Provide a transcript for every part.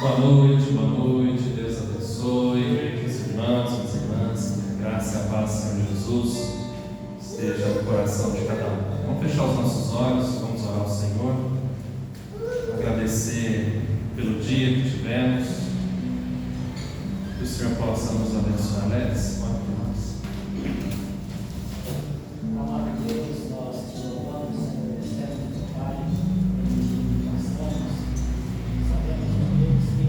Boa noite, Deus abençoe, queridos irmãos, minhas irmãs, que a graça e a paz do Senhor Jesus esteja no coração de cada um. Vamos fechar os nossos olhos, vamos orar ao Senhor, agradecer pelo dia que tivemos, que o Senhor possa nos abençoar. Alex, ore por nós. Amado Deus, nós te louvamos, Senhor, recebemos do Pai, nós estamos, sabemos, ó Deus, a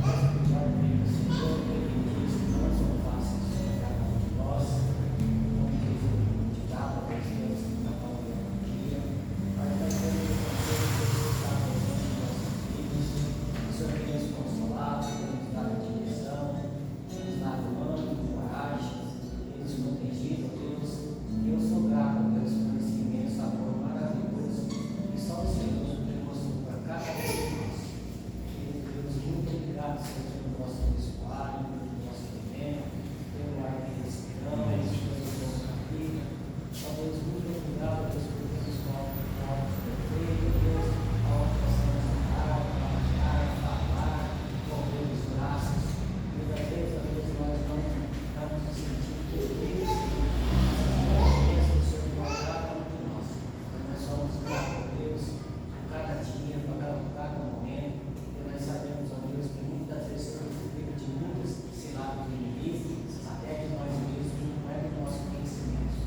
nossa melhor vida, Senhor, bendiz, não são fáceis para cada um de nós, como diz o ditado, Deus, na palavra do dia, mas nós temos necessidade de nossos filhos, o Senhor tem nos consolado, tem nos dado direção, tem nos dado ânimo, coragem, tem nos protegido, Deus, e eu sou grato, Deus, por esse imenso amor maravilhoso que só o Senhor demonstrou para cada um de nós. Deus, muito obrigado, Senhor, pelo nosso abençoado, pelo nosso alimento, pelo ar que respiramos, pelo nosso caminho. Ó Deus, muito obrigado, Deus, por termos algo perfeito, Deus, aonde possamos andar, trabalhar, falar, mover os braços. Muitas vezes, ó Deus, nós não estamos nos sentindo felizes, mas a bênção do Senhor vai cada um de nós. Mas nós somos gratos, ó Deus, por cada dia, por cada momento. E nós sabemos, ó Deus, que muitas vezes somos vítimas de muitas ciladas do inimigo, até de nós mesmos, que não é do nosso conhecimento.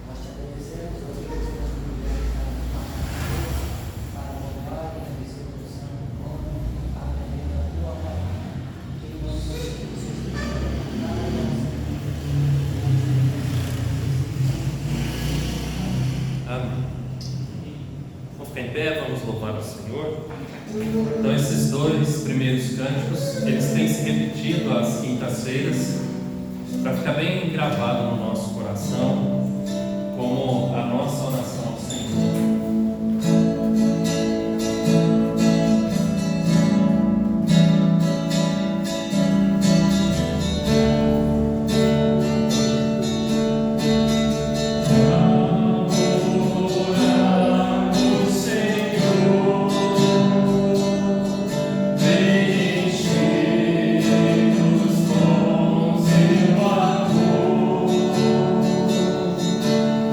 Nós te agradecemos, ó Deus, pelas mulheres que estão para a bondade e a execução do nome, atendendo a tua palavra. Que em nome de Jesus, Amém. Vamos ficar em pé, vamos louvar o Senhor. Então, esses dois primeiros cânticos, eles têm se repetido às quintas-feiras, para ficar bem gravado no nosso coração, como a nossa oração ao Senhor.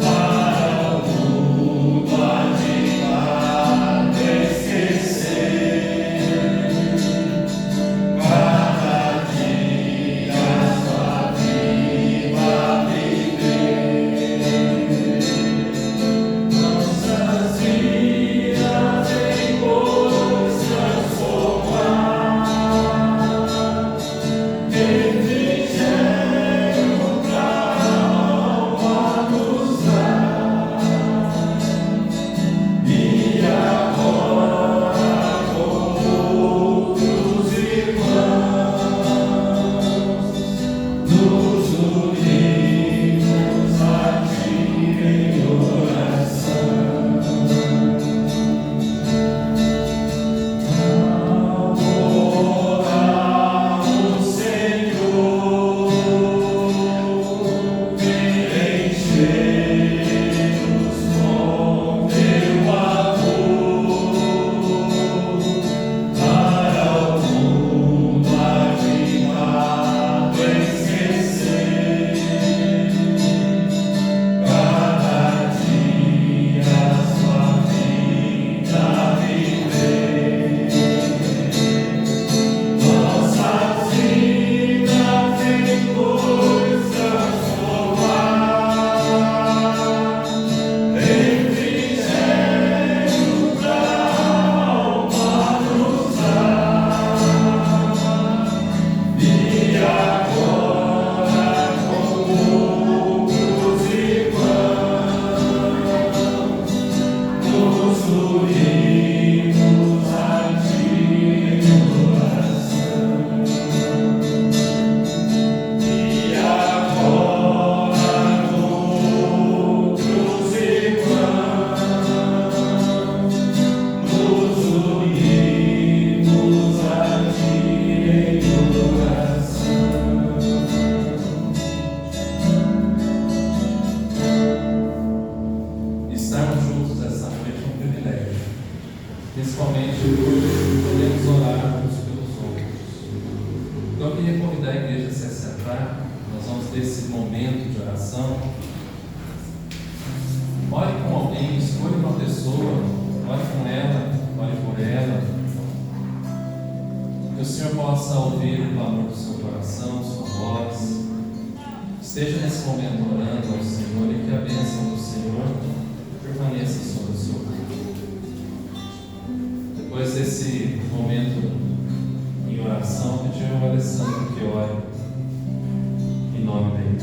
Para o mundo podemos orar uns pelos outros. Então eu queria convidar a igreja a se assentar. Nós vamos ter esse momento de oração. Ore com alguém, escolha uma pessoa, ore com ela, ore por ela. Que o Senhor possa ouvir o clamor do seu coração, sua voz. Esteja nesse momento orando ao Senhor e que a bênção do Senhor permaneça sobre o seu corpo. Depois desse momento em oração, pedir ao Alessandro que ore em nome da igreja.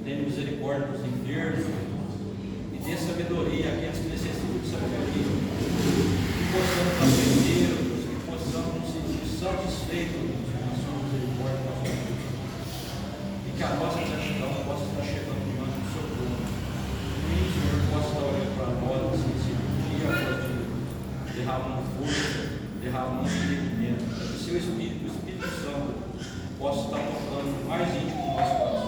Tenha misericórdia dos enfermos e dê sabedoria àqueles que necessitam de sabedoria. Que possamos aprender, Deus, que possamos nos sentir satisfeitos com a sua misericórdia, com a sua vida. E que a nossa gratidão possa estar chegando diante do seu trono. E o Senhor possa estar olhando para nós, assim, dia após dia, derramando força, derramando entendimento. Que o seu Espírito, o Espírito Santo, possa estar tocando mais íntimo no nosso coração.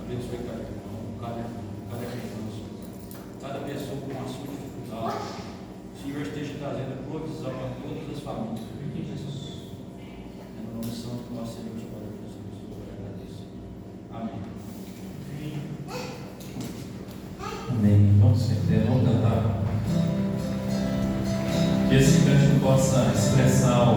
Abençoe cada irmão, cada criança, cada pessoa com a sua dificuldade. O Senhor esteja trazendo provisão a todas as famílias. Em Jesus. É no nome santo que nós seremos para Jesus. Eu agradeço. Amém. Amém. Vamos cantar. Que esse canto possa expressar o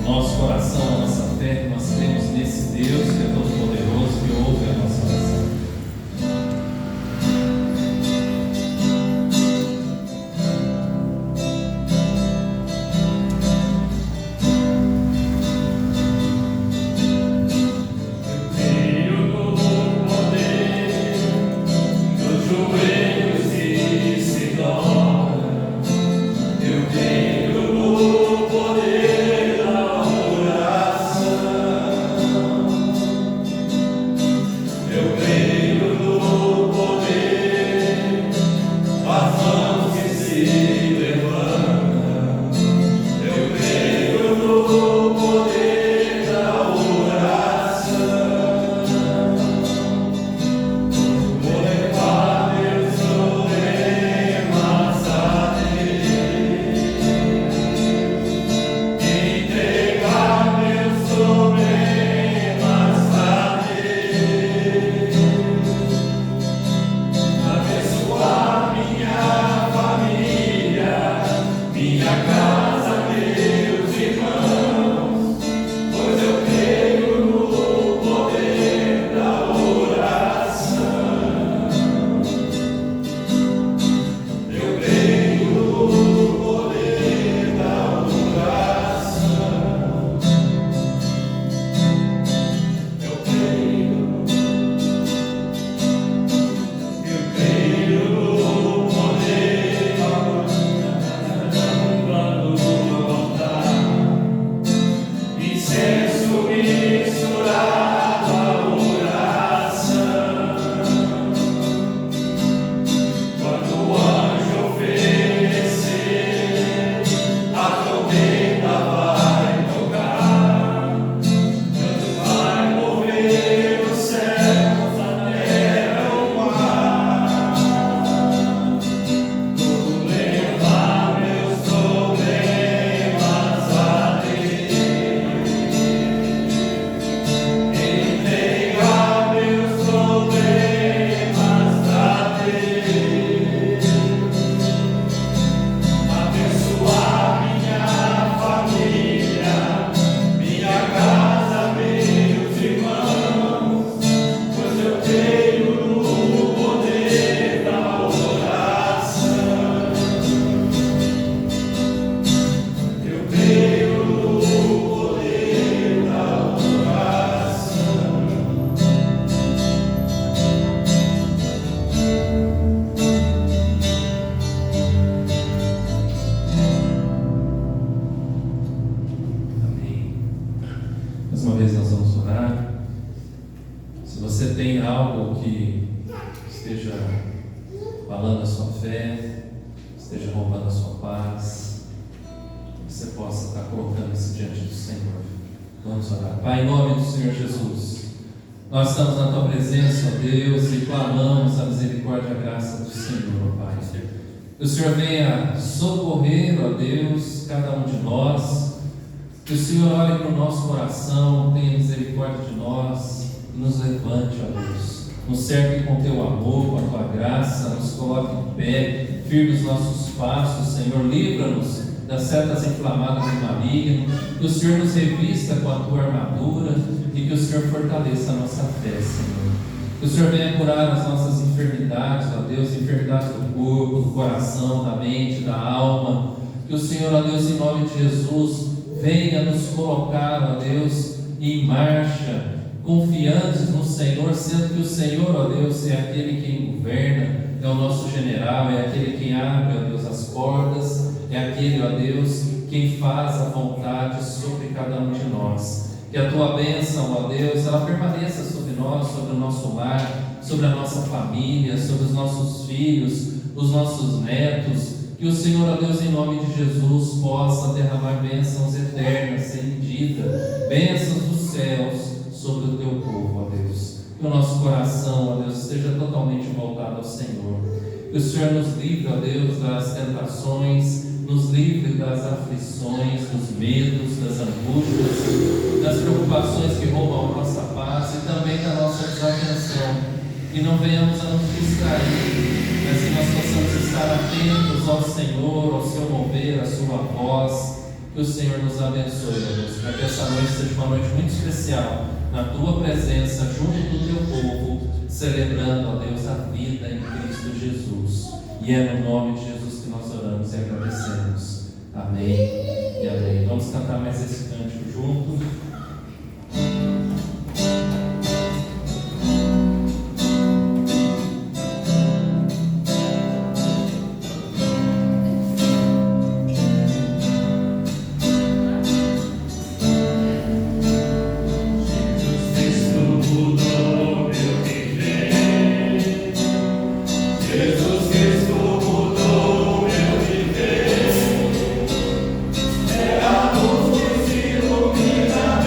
nosso coração, a nossa fé que nós temos nesse Deus que é todo poderoso, que ouve a nossa oração. Poder da oração. orar. Se você tem algo que esteja falando a sua fé, esteja roubando a sua paz, você possa estar colocando isso diante do Senhor. Vamos orar. Pai, em nome do Senhor Jesus, nós estamos na Tua presença, ó Deus, e clamamos a misericórdia e a graça do Senhor, ó Pai. Que o Senhor venha socorrer, ó Deus, cada um de nós. Que o Senhor olhe para o nosso coração, tenha misericórdia de nós e nos levante, ó Deus. Nos cerque com Teu amor, com a Tua graça, nos coloque em pé, firme os nossos passos, Senhor. Livra-nos das setas inflamadas do maligno. Que o Senhor nos revista com a Tua armadura e que o Senhor fortaleça a nossa fé, Senhor. Que o Senhor venha curar as nossas enfermidades, ó Deus, enfermidades do corpo, do coração, da mente, da alma. Que o Senhor, ó Deus, em nome de Jesus, venha nos colocar, ó Deus, em marcha, confiantes no Senhor, sendo que o Senhor, ó Deus, é aquele quem governa, é o nosso general, é aquele quem abre, ó Deus, as portas, é aquele, ó Deus, quem faz a vontade sobre cada um de nós. Que a Tua bênção, ó Deus, ela permaneça sobre nós, sobre o nosso lar, sobre a nossa família, sobre os nossos filhos, os nossos netos. Que o Senhor, ó Deus, em nome de Jesus, possa derramar bênçãos eternas, sem medida, bênçãos dos céus sobre o Teu povo, ó Deus. Que o nosso coração, ó Deus, esteja totalmente voltado ao Senhor. Que o Senhor nos livre, ó Deus, das tentações, nos livre das aflições, dos medos, das angústias, das preocupações que roubam a nossa paz e também da nossa desatenção. Que não venhamos a nos distrair, mas que nós possamos estar atentos ao Senhor, ao Seu mover, à Sua voz. Que o Senhor nos abençoe, ó Deus, para que essa noite seja uma noite muito especial, na Tua presença, junto do Teu povo, celebrando, ó Deus, a vida em Cristo Jesus. E é no nome de Jesus que nós oramos e agradecemos. Amém e amém. Vamos cantar mais esse cântico juntos. É a luz que se ilumina.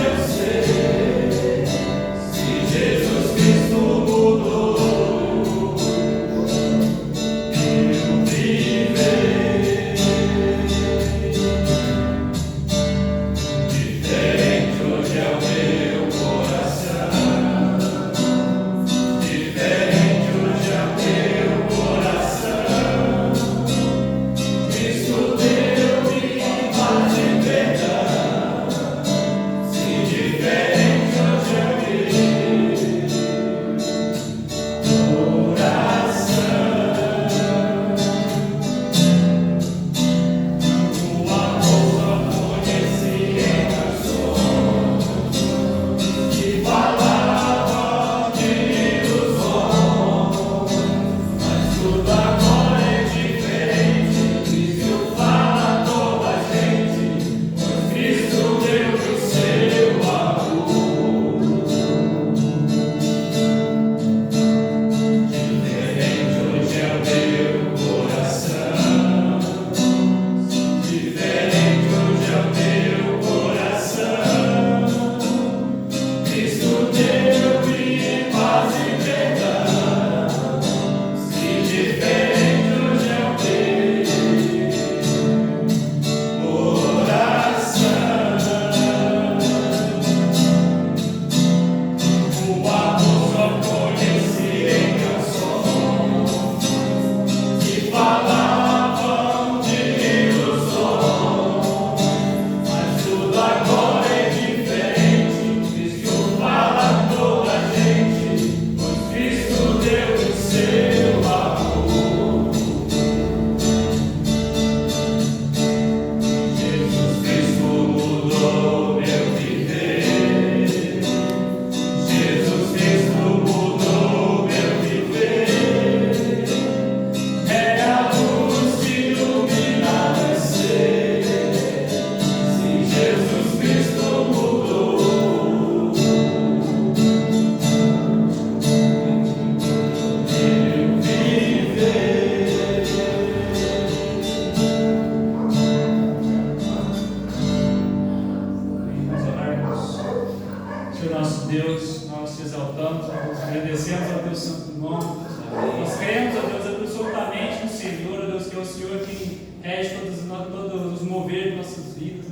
Deus, nós te exaltamos, nós agradecemos ao teu santo nome. Nós cremos, ó Deus, absolutamente no Senhor, ó Deus, que é o Senhor que rege todos os moveres de nossas vidas.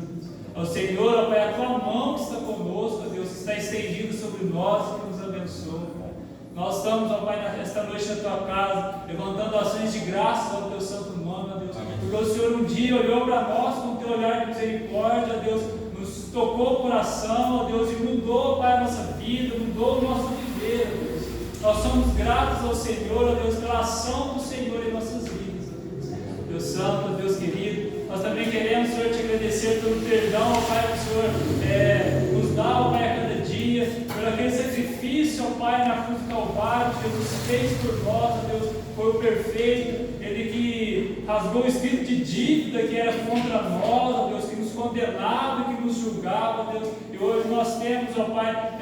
Ó Senhor, ó Pai, a tua mão que está conosco, ó Deus, que está estendida sobre nós e que nos abençoa, Pai. Nós estamos, ó Pai, nesta noite na tua casa, levantando ações de graça ao teu santo nome, ó Deus. Porque o Senhor um dia olhou para nós com o teu olhar de misericórdia, ó Deus, nos tocou o coração, ó Deus, e mudou, Pai, a nossa vida, mudou o nosso viver, ó Deus. Nós somos gratos ao Senhor, ó Deus, pela ação do Senhor em nossas vidas, ó Deus. Deus Santo, ó Deus querido, nós também queremos, Senhor, te agradecer pelo perdão, ó Pai, que o Senhor nos dá, ó Pai, a cada dia, por aquele sacrifício, ó Pai, na cruz do Calvário, que Jesus fez por nós, ó Deus, foi o perfeito, Ele que rasgou o espírito de dívida que era contra nós, ó Deus, que nos condenava e que nos julgava, ó Deus, e hoje nós temos, ó Pai,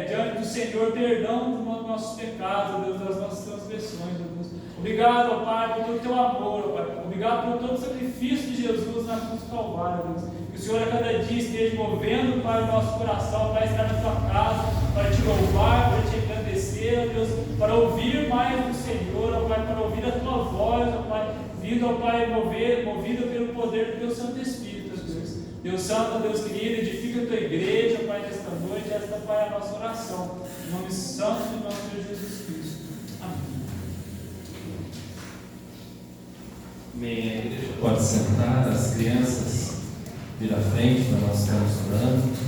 diante do Senhor, perdão dos nossos pecados, ó Deus, das nossas transgressões, ó Deus. Obrigado, ó Pai, por todo o teu amor, ó Pai. Obrigado por todo o sacrifício de Jesus na cruz do Calvário, ó Deus. Que o Senhor a cada dia esteja movendo, Pai, o nosso coração para estar na tua casa, para te louvar, para te agradecer, ó Deus, para ouvir mais do Senhor, ó Pai, para ouvir a tua voz, ó Pai, vindo, ó Pai, movido pelo poder do teu Santo Espírito, ó Deus. Deus Santo, Deus querido, edifica a tua igreja, Pai, nesta noite, esta, Pai, é a nossa oração. Em nome santo do nosso Senhor Jesus Cristo. Amém. Amém. A igreja pode sentar, as crianças vir à frente para nós estarmos orando.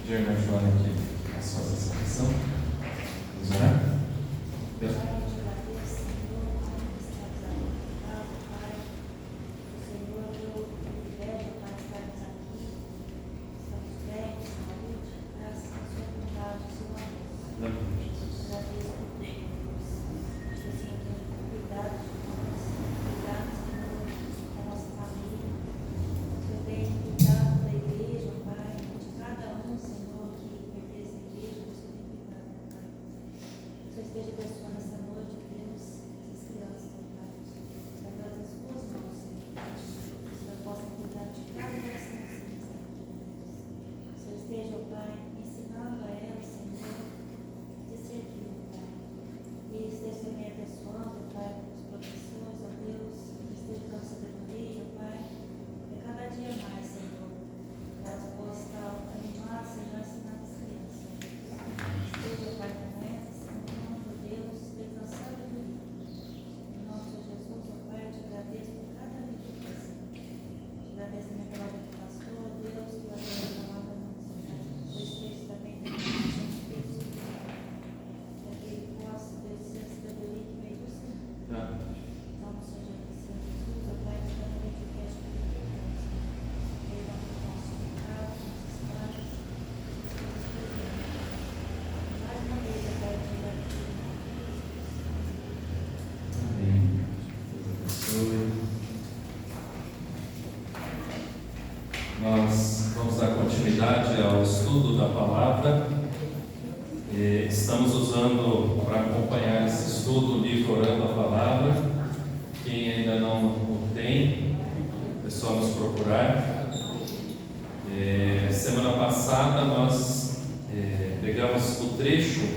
Irmã Joana aqui, a sua satisfação. Vamos orar? Nós vamos dar continuidade ao estudo da palavra. Estamos usando para acompanhar esse estudo o livro Orando a Palavra. Quem ainda não o tem, é só nos procurar. Semana passada nós pegamos o trecho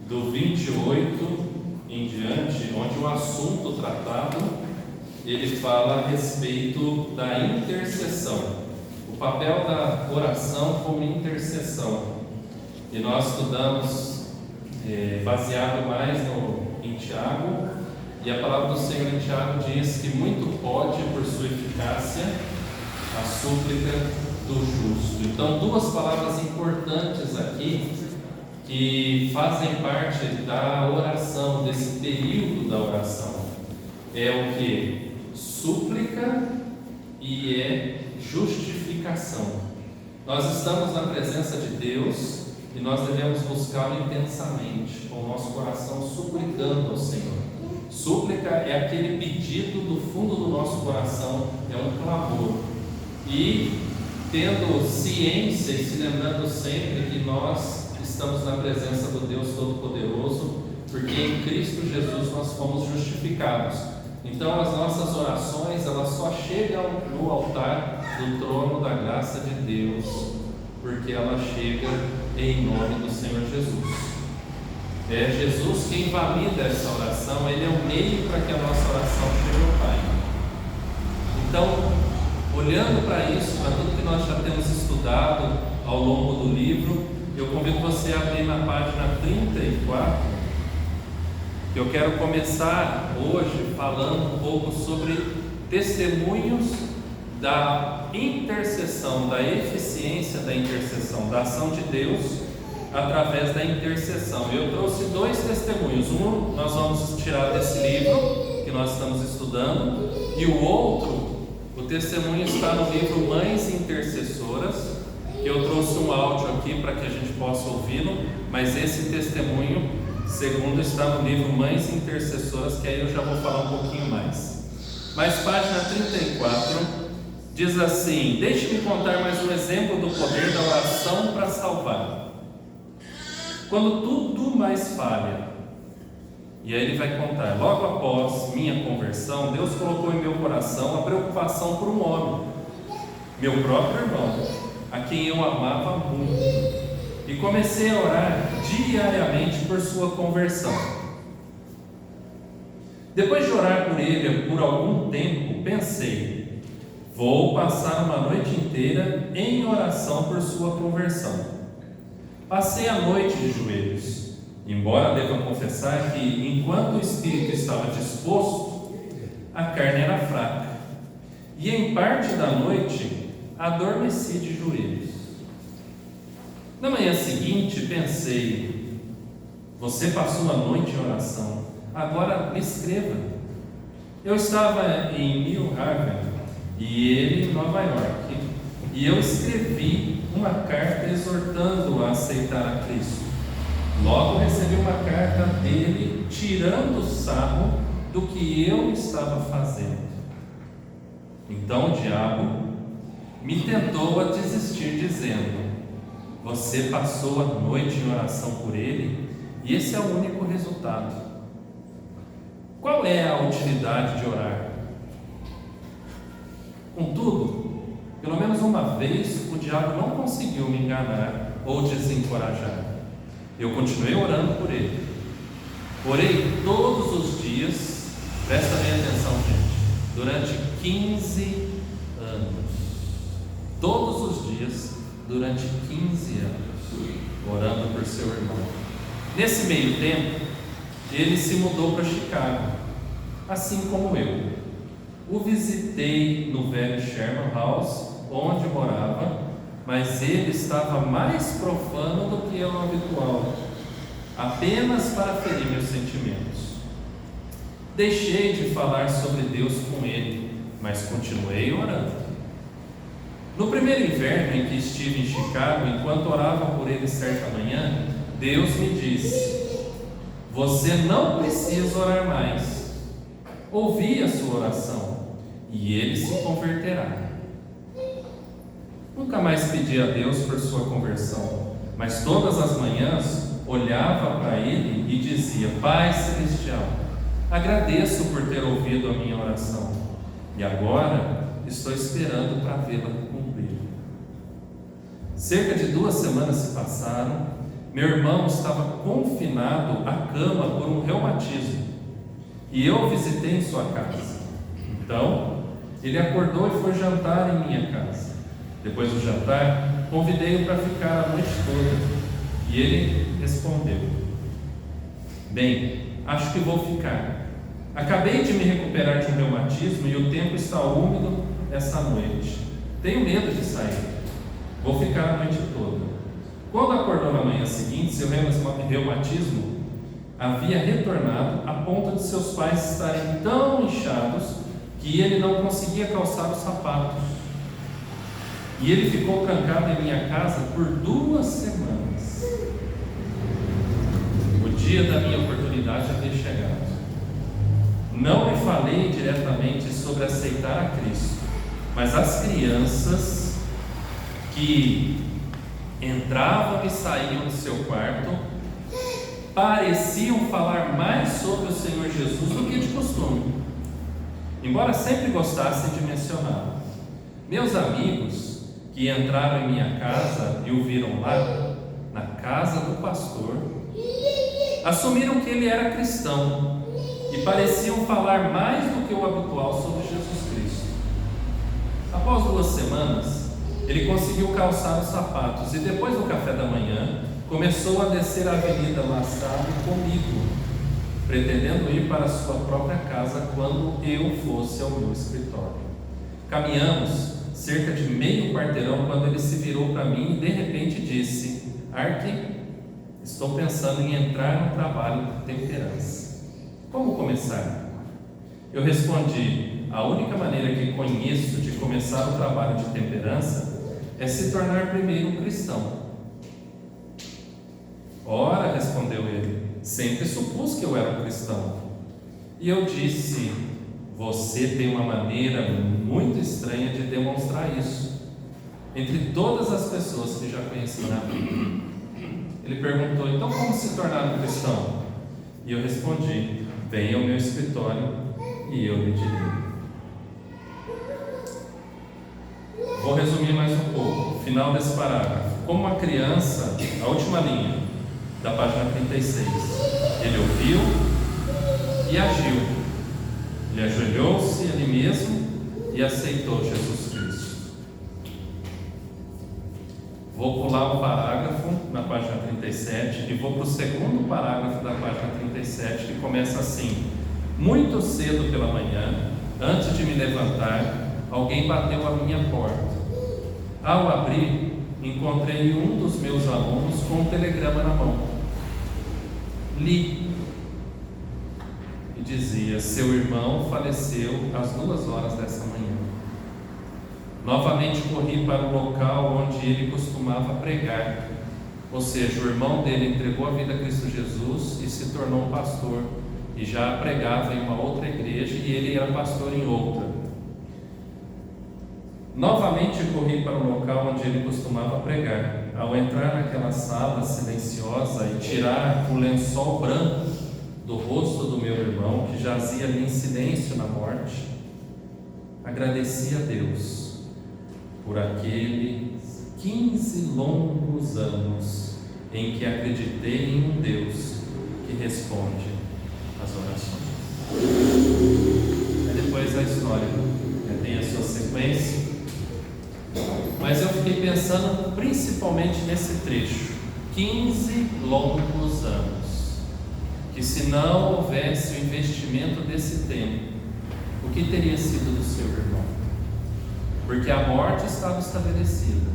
do 28 em diante, onde o assunto tratado ele fala a respeito da intercessão. O papel da oração como intercessão. E nós estudamos baseado mais em Tiago, e a palavra do Senhor em Tiago diz que muito pode, por sua eficácia, a súplica do justo. Então, duas palavras importantes aqui que fazem parte da oração, desse período da oração. É o que? Súplica e justificação. Nós estamos na presença de Deus e nós devemos buscá-lo intensamente, com o nosso coração suplicando ao Senhor. Súplica é aquele pedido do fundo do nosso coração, é um clamor. E tendo ciência e se lembrando sempre que nós estamos na presença do Deus Todo-Poderoso, porque em Cristo Jesus nós fomos justificados. Então as nossas orações, elas só chegam no altar do trono da graça de Deus, porque ela chega em nome do Senhor Jesus. É Jesus quem valida essa oração, Ele é o meio para que a nossa oração chegue ao Pai. Então, olhando para isso, para tudo que nós já temos estudado ao longo do livro, eu convido você a abrir na página 34, que eu quero começar hoje falando um pouco sobre testemunhos da intercessão, da eficiência da intercessão, da ação de Deus através da intercessão. Eu trouxe 2 testemunhos. Um nós vamos tirar desse livro que nós estamos estudando, e o outro, o testemunho está no livro Mães Intercessoras, que eu trouxe um áudio aqui para que a gente possa ouvi-lo, mas esse testemunho segundo está no livro Mães Intercessoras, que aí eu já vou falar um pouquinho mais. Mas página 34 diz assim: deixe-me contar mais um exemplo do poder da oração para salvar. Quando tudo mais falha, e aí ele vai contar: logo após minha conversão, Deus colocou em meu coração a preocupação por um homem, meu próprio irmão, a quem eu amava muito, e comecei a orar diariamente por sua conversão. Depois de orar por ele por algum tempo, pensei: vou passar uma noite inteira em oração por sua conversão. Passei a noite de joelhos, embora deva confessar que, enquanto o espírito estava disposto, a carne era fraca, e em parte da noite adormeci de joelhos. Na manhã seguinte pensei: você passou a noite em oração, agora me escreva. Eu estava em New Haven e ele em Nova York, e eu escrevi uma carta exortando-o a aceitar a Cristo. Logo recebi uma carta dele tirando sarro do que eu estava fazendo. Então o diabo me tentou a desistir, dizendo: você passou a noite em oração por ele, e esse é o único resultado. Qual é a utilidade de orar? Contudo, pelo menos uma vez o diabo não conseguiu me enganar ou desencorajar. Eu continuei orando por ele. Orei todos os dias, presta bem atenção, gente, durante 15 anos. Todos os dias, durante 15 anos, orando por seu irmão. Nesse meio tempo, ele se mudou para Chicago, assim como eu. O visitei no velho Sherman House, onde morava, mas ele estava mais profano do que o habitual, apenas para ferir meus sentimentos. Deixei de falar sobre Deus com ele, mas continuei orando. No primeiro inverno em que estive em Chicago, enquanto orava por ele certa manhã, Deus me disse: você não precisa orar mais. Ouvi a sua oração e ele se converterá. Nunca mais pedi a Deus por sua conversão, mas todas as manhãs olhava para ele e dizia: Pai Celestial, agradeço por ter ouvido a minha oração, e agora estou esperando para vê-la cumprir. Cerca de 2 semanas se passaram. Meu irmão estava confinado à cama por um reumatismo, e eu o visitei em sua casa. Então, ele acordou e foi jantar em minha casa. Depois do jantar, convidei-o para ficar a noite toda, e ele respondeu: bem, acho que vou ficar. Acabei de me recuperar de um reumatismo e o tempo está úmido essa noite. Tenho medo de sair. Vou ficar a noite toda. Quando acordou na manhã seguinte, seu reumatismo havia retornado a ponto de seus pais estarem tão inchados que ele não conseguia calçar os sapatos. E ele ficou trancado em minha casa por 2 semanas. O dia da minha oportunidade havia chegado. Não lhe falei diretamente sobre aceitar a Cristo, mas as crianças que entravam e saíam do seu quarto pareciam falar mais sobre o Senhor Jesus do que de costume, embora sempre gostassem de mencioná-lo. Meus amigos que entraram em minha casa e o viram lá, na casa do pastor, assumiram que ele era cristão e pareciam falar mais do que o habitual sobre Jesus Cristo. Após 2 semanas, ele conseguiu calçar os sapatos e depois do café da manhã começou a descer a avenida La Salle comigo, pretendendo ir para a sua própria casa quando eu fosse ao meu escritório. Caminhamos cerca de meio quarteirão quando ele se virou para mim e de repente disse: Ark, estou pensando em entrar no trabalho de temperança. Como começar? Eu respondi: a única maneira que conheço de começar o trabalho de temperança é se tornar primeiro um cristão. Ora, respondeu ele, sempre supus que eu era um cristão. E eu disse: você tem uma maneira muito estranha de demonstrar isso entre todas as pessoas que já conheci na vida. Ele perguntou: então como se tornar um cristão? E eu respondi: venha ao meu escritório e eu lhe direi. Vou resumir mais um pouco, final desse parágrafo. Como uma criança, a última linha da página 36, ele ouviu e agiu. Ele ajoelhou-se ali mesmo e aceitou Jesus Cristo. Vou pular o parágrafo na página 37 e vou para o segundo parágrafo da página 37, que começa assim: muito cedo pela manhã, antes de me levantar, alguém bateu à minha porta. Ao abrir, encontrei um dos meus alunos com um telegrama na mão. Li e dizia: seu irmão faleceu às 2 horas dessa manhã. Novamente corri para o local onde ele costumava pregar, ou seja, o irmão dele entregou a vida a Cristo Jesus e se tornou um pastor, e já pregava em uma outra igreja e ele era pastor em outra. Novamente corri para o local onde ele costumava pregar. Ao entrar naquela sala silenciosa e tirar o lençol branco do rosto do meu irmão, que jazia ali em silêncio na morte, agradeci a Deus por aqueles 15 longos anos em que acreditei em um Deus que responde às orações. Aí depois a história tem a sua sequência. Mas eu fiquei pensando principalmente nesse trecho: 15 longos anos. Que se não houvesse o investimento desse tempo, o que teria sido do seu irmão? Porque a morte estava estabelecida.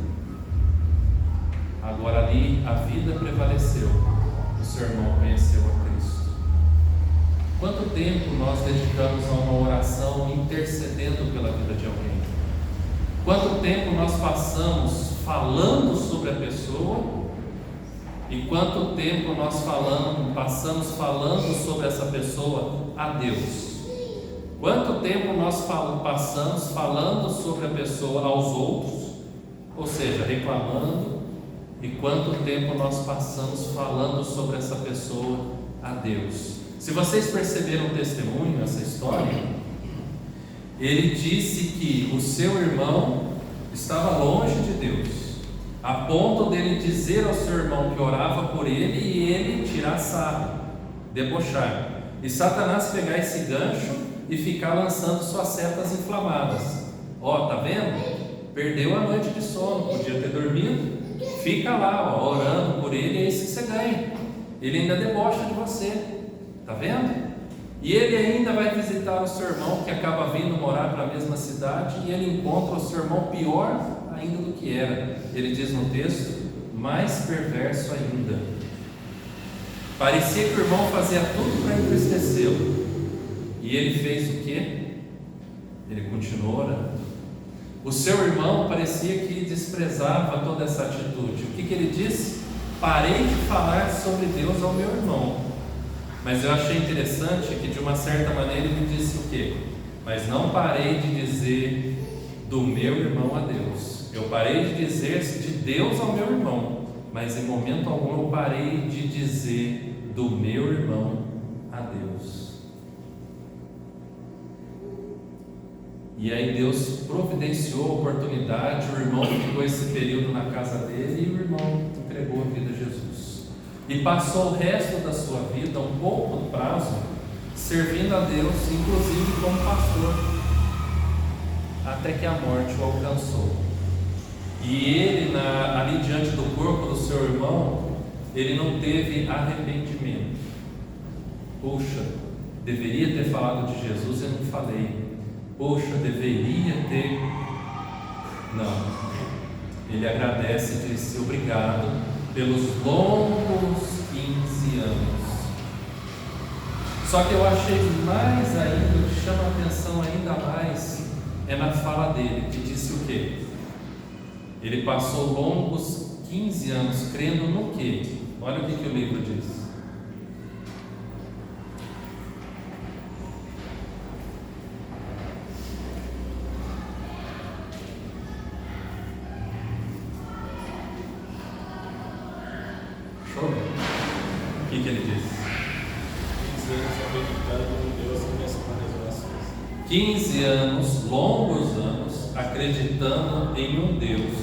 Agora ali a vida prevaleceu. O seu irmão conheceu a Cristo. Quanto tempo nós dedicamos a uma oração intercedendo pela vida de alguém? Quanto tempo nós passamos falando sobre a pessoa e quanto tempo nós passamos falando sobre essa pessoa a Deus? Quanto tempo nós passamos falando sobre a pessoa aos outros, ou seja, reclamando, e quanto tempo nós passamos falando sobre essa pessoa a Deus? Se vocês perceberam o testemunho, essa história, ele disse que o seu irmão estava longe de Deus, a ponto dele dizer ao seu irmão que orava por ele e ele tirar sarro, debochar, e Satanás pegar esse gancho e ficar lançando suas setas inflamadas. Ó, tá vendo? Perdeu a noite de sono, podia ter dormido, fica lá, ó, orando por ele, é isso que você ganha. Ele ainda debocha de você, tá vendo? E ele ainda vai visitar o seu irmão, que acaba vindo morar para a mesma cidade, e ele encontra o seu irmão pior ainda do que era. Ele diz no texto: mais perverso ainda. Parecia que o irmão fazia tudo para entristecê-lo. E ele fez o quê? Ele continuou orando. O seu irmão parecia que desprezava toda essa atitude. O que ele disse? Parei de falar sobre Deus ao meu irmão. Mas eu achei interessante que de uma certa maneira ele disse o quê? Mas não parei de dizer do meu irmão a Deus. Eu parei de dizer de Deus ao meu irmão, mas em momento algum eu parei de dizer do meu irmão a Deus. E aí Deus providenciou a oportunidade, o irmão ficou esse período na casa dele e o irmão entregou a vida a Jesus. E passou o resto da sua vida, um pouco prazo, servindo a Deus, inclusive como pastor, até que a morte o alcançou. E ele, ali diante do corpo do seu irmão, ele não teve arrependimento. Puxa, deveria ter falado de Jesus e não falei. Puxa, deveria ter. Não. Ele agradece e disse obrigado pelos longos 15 anos. Só que eu achei mais ainda, que chama a atenção ainda mais, é na fala dele, que disse o quê? Ele passou longos 15 anos crendo no quê? Olha o que o livro diz. Show? O que ele diz? 15 anos, longos anos, acreditando em um Deus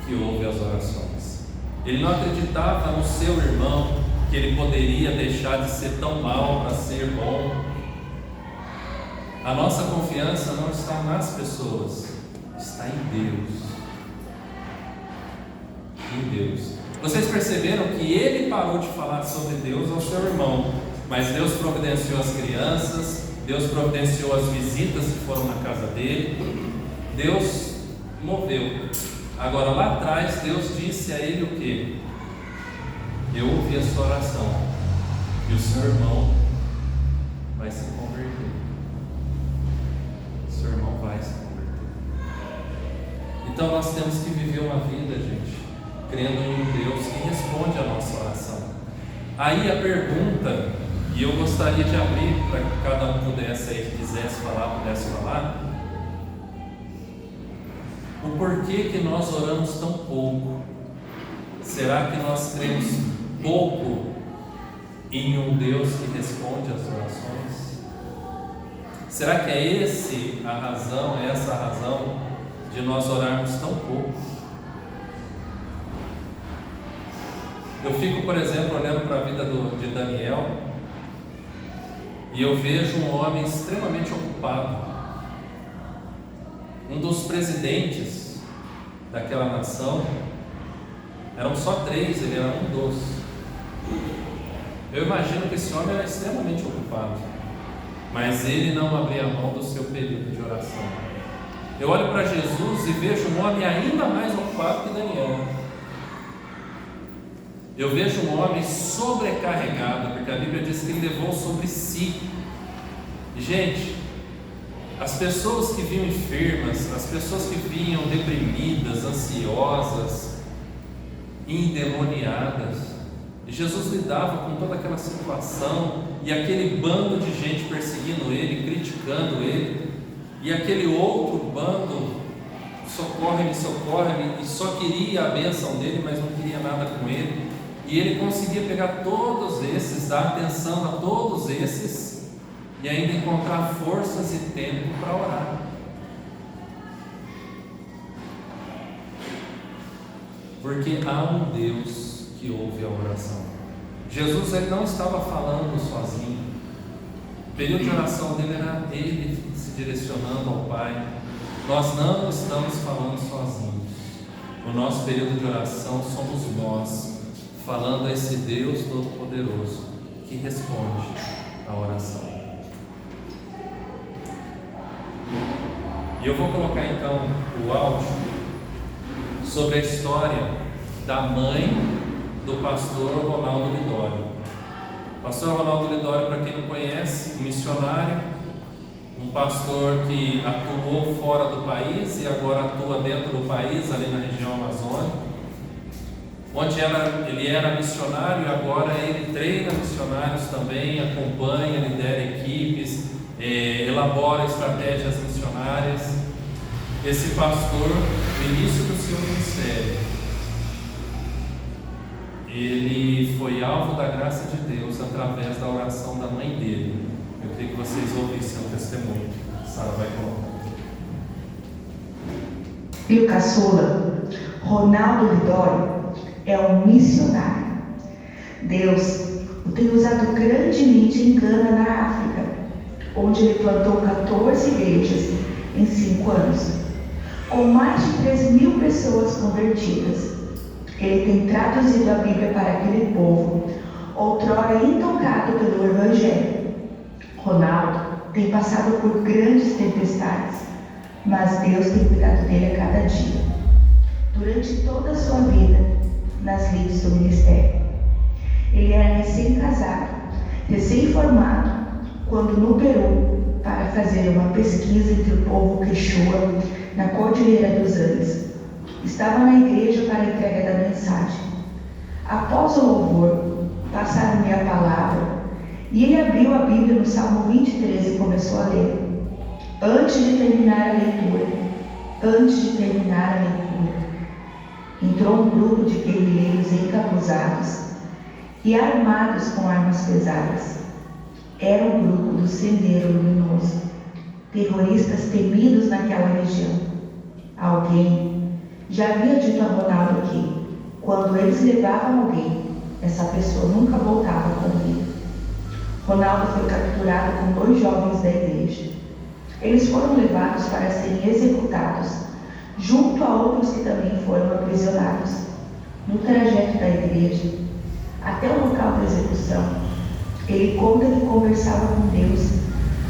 que ouve as orações. Ele não acreditava no seu irmão, que ele poderia deixar de ser tão mal para ser bom. A nossa confiança não está nas pessoas, está em Deus. Em Deus. Vocês perceberam que ele parou de falar sobre Deus ao seu irmão, mas Deus providenciou as crianças, Deus providenciou as visitas que foram na casa dele, Deus moveu. Agora lá atrás Deus disse a ele o quê? Eu ouvi a sua oração e o seu irmão vai se converter. O seu irmão vai se converter. Então nós temos que viver uma vida, gente, crendo em um Deus que responde a nossa oração. Aí a pergunta, e eu gostaria de abrir para que cada um pudesse aí, que quisesse falar, pudesse falar, o porquê que nós oramos tão pouco? Será que nós cremos pouco em um Deus que responde às orações? Será que é essa a razão de nós orarmos tão pouco? Eu fico, por exemplo, olhando para a vida de Daniel e eu vejo um homem extremamente ocupado. Um dos presidentes daquela nação, eram só 3, ele era um dos. Eu imagino que esse homem era extremamente ocupado, mas ele não abria mão do seu período de oração. Eu olho para Jesus e vejo um homem ainda mais ocupado que Daniel. Eu vejo um homem sobrecarregado, porque a Bíblia diz que ele levou sobre si. Gente, as pessoas que vinham enfermas, as pessoas que vinham deprimidas, ansiosas, endemoniadas, e Jesus lidava com toda aquela situação, e aquele bando de gente perseguindo ele, criticando ele, e aquele outro bando, socorre-me, e só queria a bênção dele, mas não queria nada com ele. E ele conseguia pegar todos esses, dar atenção a todos esses e ainda encontrar forças e tempo para orar. Porque há um Deus que ouve a oração. Jesus, ele não estava falando sozinho. O período de oração dele era ele se direcionando ao Pai. Nós não estamos falando sozinhos. O nosso período de oração somos nós, falando a esse Deus Todo-Poderoso que responde a oração. E eu vou colocar então o áudio sobre a história da mãe do pastor Ronaldo Lidório. O pastor Ronaldo Lidório, para quem não conhece, um missionário, um pastor que atuou fora do país e agora atua dentro do país, ali na região amazônica, onde ele era missionário e agora ele treina missionários também, acompanha, lidera equipes, elabora estratégias missionárias. esse pastor, no início do seu ministério, ele foi alvo da graça de Deus através da oração da mãe dele. Eu queria que vocês ouvissem o testemunho. Sara vai colocar. Filho caçula, Ronaldo Lidório, é um missionário. Deus o tem usado grandemente em Gana, na África, onde ele plantou 14 igrejas em 5 anos, com mais de 3.000 pessoas convertidas. Ele tem traduzido a Bíblia para aquele povo, outrora intocado pelo Evangelho. Ronaldo tem passado por grandes tempestades, mas Deus tem cuidado dele a cada dia, durante toda a sua vida, nas lides do ministério. Ele era recém-casado, recém-formado, quando no Peru, para fazer uma pesquisa entre o povo quechua, na Cordilheira dos Andes, estava na igreja para a entrega da mensagem. Após o louvor, passaram-lhe a palavra, e ele abriu a Bíblia no Salmo 23 e começou a ler. Antes de terminar a leitura, entrou um grupo de guerrilheiros encapuzados e armados com armas pesadas. Era um grupo do Sendeiro Luminoso, terroristas temidos naquela região. Alguém já havia dito a Ronaldo que, quando eles levavam alguém, essa pessoa nunca voltava com vida. Ronaldo foi capturado com 2 jovens da igreja. Eles foram levados para serem executados, junto a outros que também foram aprisionados. No trajeto da igreja até o local da execução, ele conta que conversava com Deus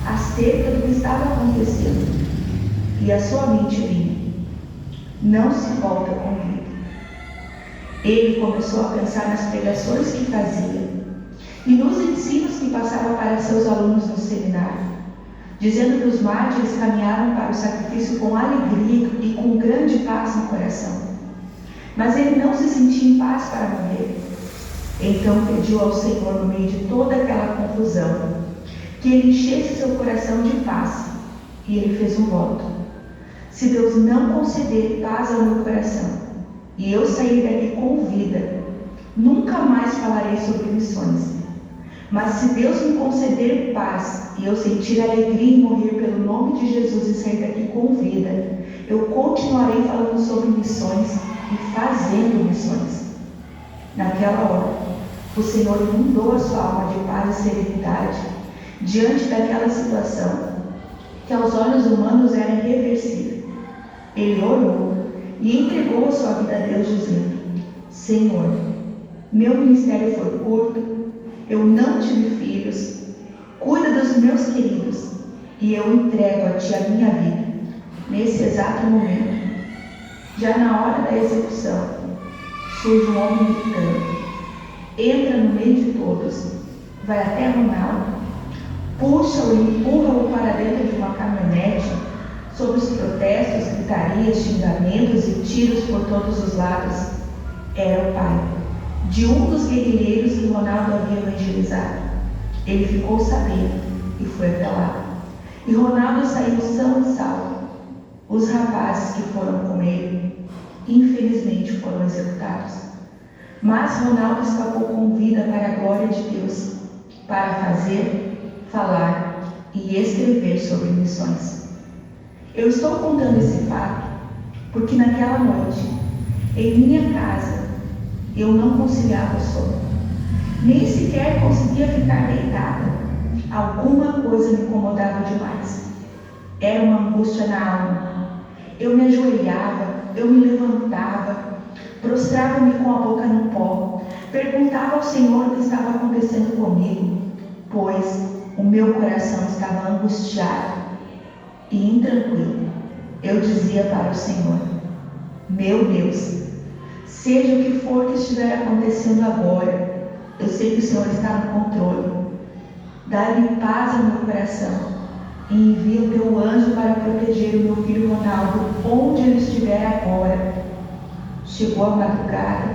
acerca do que estava acontecendo, e a sua mente vinha: não se volta com vida. Ele começou a pensar nas pregações que fazia e nos ensinos que passava para seus alunos no seminário, dizendo que os mártires caminhavam para o sacrifício com alegria e com grande paz no coração. Mas ele não se sentia em paz para morrer. Então pediu ao Senhor, no meio de toda aquela confusão, que ele enchesse seu coração de paz. E ele fez um voto: se Deus não conceder paz ao meu coração e eu sair daqui com vida, nunca mais falarei sobre missões. Mas se Deus me conceder paz e eu sentir alegria em morrer pelo nome de Jesus e sair daqui com vida, eu continuarei falando sobre missões e fazendo missões. Naquela hora, o Senhor inundou a sua alma de paz e serenidade diante daquela situação, que aos olhos humanos era irreversível. Ele orou e entregou a sua vida a Deus, dizendo: Senhor, meu ministério foi curto, eu não tive filhos, cuida dos meus queridos, e eu entrego a Ti a minha vida. Nesse exato momento, já na hora da execução, surge um homem gritando, entra no meio de todos, vai até Ronaldo, puxa-o e empurra-o para dentro de uma caminhonete, sob os protestos, gritarias, xingamentos e tiros por todos os lados. Era o pai de um dos guerrilheiros que Ronaldo havia evangelizado. Ele ficou sabendo e foi até lá. E Ronaldo saiu são e salvo. Os rapazes que foram com ele, infelizmente, foram executados. Mas Ronaldo escapou com vida para a glória de Deus, para fazer, falar e escrever sobre missões. Eu estou contando esse fato porque naquela noite, em minha casa, eu não conciliava o sono. Nem sequer conseguia ficar deitada. Alguma coisa me incomodava demais. Era uma angústia na alma. Eu me ajoelhava, eu me levantava, prostrava-me com a boca no pó, perguntava ao Senhor o que estava acontecendo comigo, pois o meu coração estava angustiado e intranquilo. Eu dizia para o Senhor: meu Deus, seja o que for que estiver acontecendo agora, eu sei que o Senhor está no controle. Dá-lhe paz ao meu coração e envia o teu anjo para proteger o meu filho Ronaldo onde ele estiver agora. Chegou a madrugada,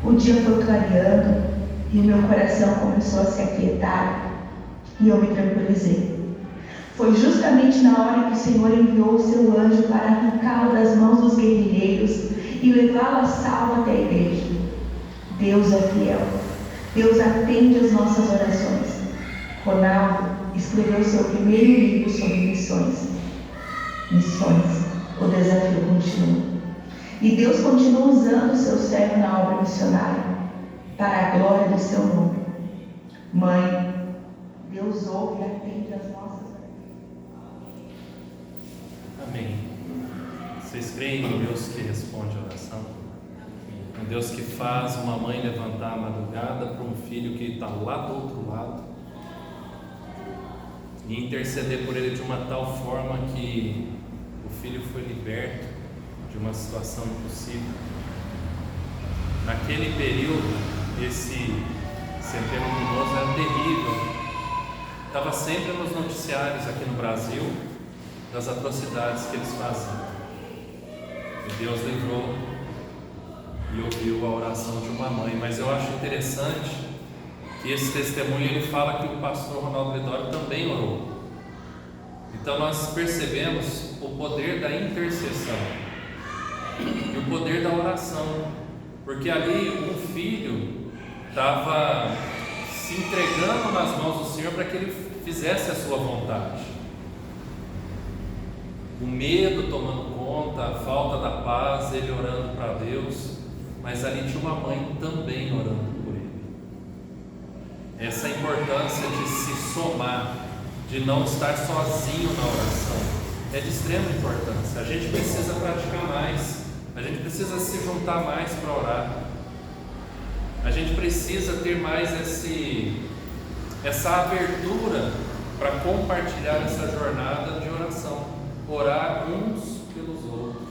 o dia foi clareando e o meu coração começou a se aquietar e eu me tranquilizei. Foi justamente na hora que o Senhor enviou o seu anjo para arrancá-lo das mãos dos guerrilheiros e levá-lo a salvo até a igreja. Deus é fiel. Deus atende às nossas orações. Ronaldo escreveu seu primeiro livro sobre missões. Missões, o desafio continua. E Deus continua usando o seu servo na obra missionária, para a glória do seu nome. Mãe, Deus ouve e atende às nossas orações. Amém. Vocês creem em Deus que responde a oração? Um Deus que faz uma mãe levantar a madrugada para um filho que está lá do outro lado e interceder por ele de uma tal forma que o filho foi liberto de uma situação impossível. Naquele período, esse Centeno Luminoso era terrível. Estava sempre nos noticiários aqui no Brasil das atrocidades que eles faziam. E Deus livrou e ouviu a oração de uma mãe. Mas eu acho interessante que esse testemunho ele fala que o pastor Ronaldo Lidório também orou. Então nós percebemos o poder da intercessão e o poder da oração, porque ali um filho estava se entregando nas mãos do Senhor para que ele fizesse a sua vontade. O medo tomando conta, a falta da paz, ele orando para Deus, mas ali tinha uma mãe também orando por ele. Essa importância de se somar, de não estar sozinho na oração, é de extrema importância. A gente precisa praticar mais, a gente precisa se juntar mais para orar, a gente precisa ter mais essa abertura para compartilhar essa jornada de oração, orar uns pelos outros,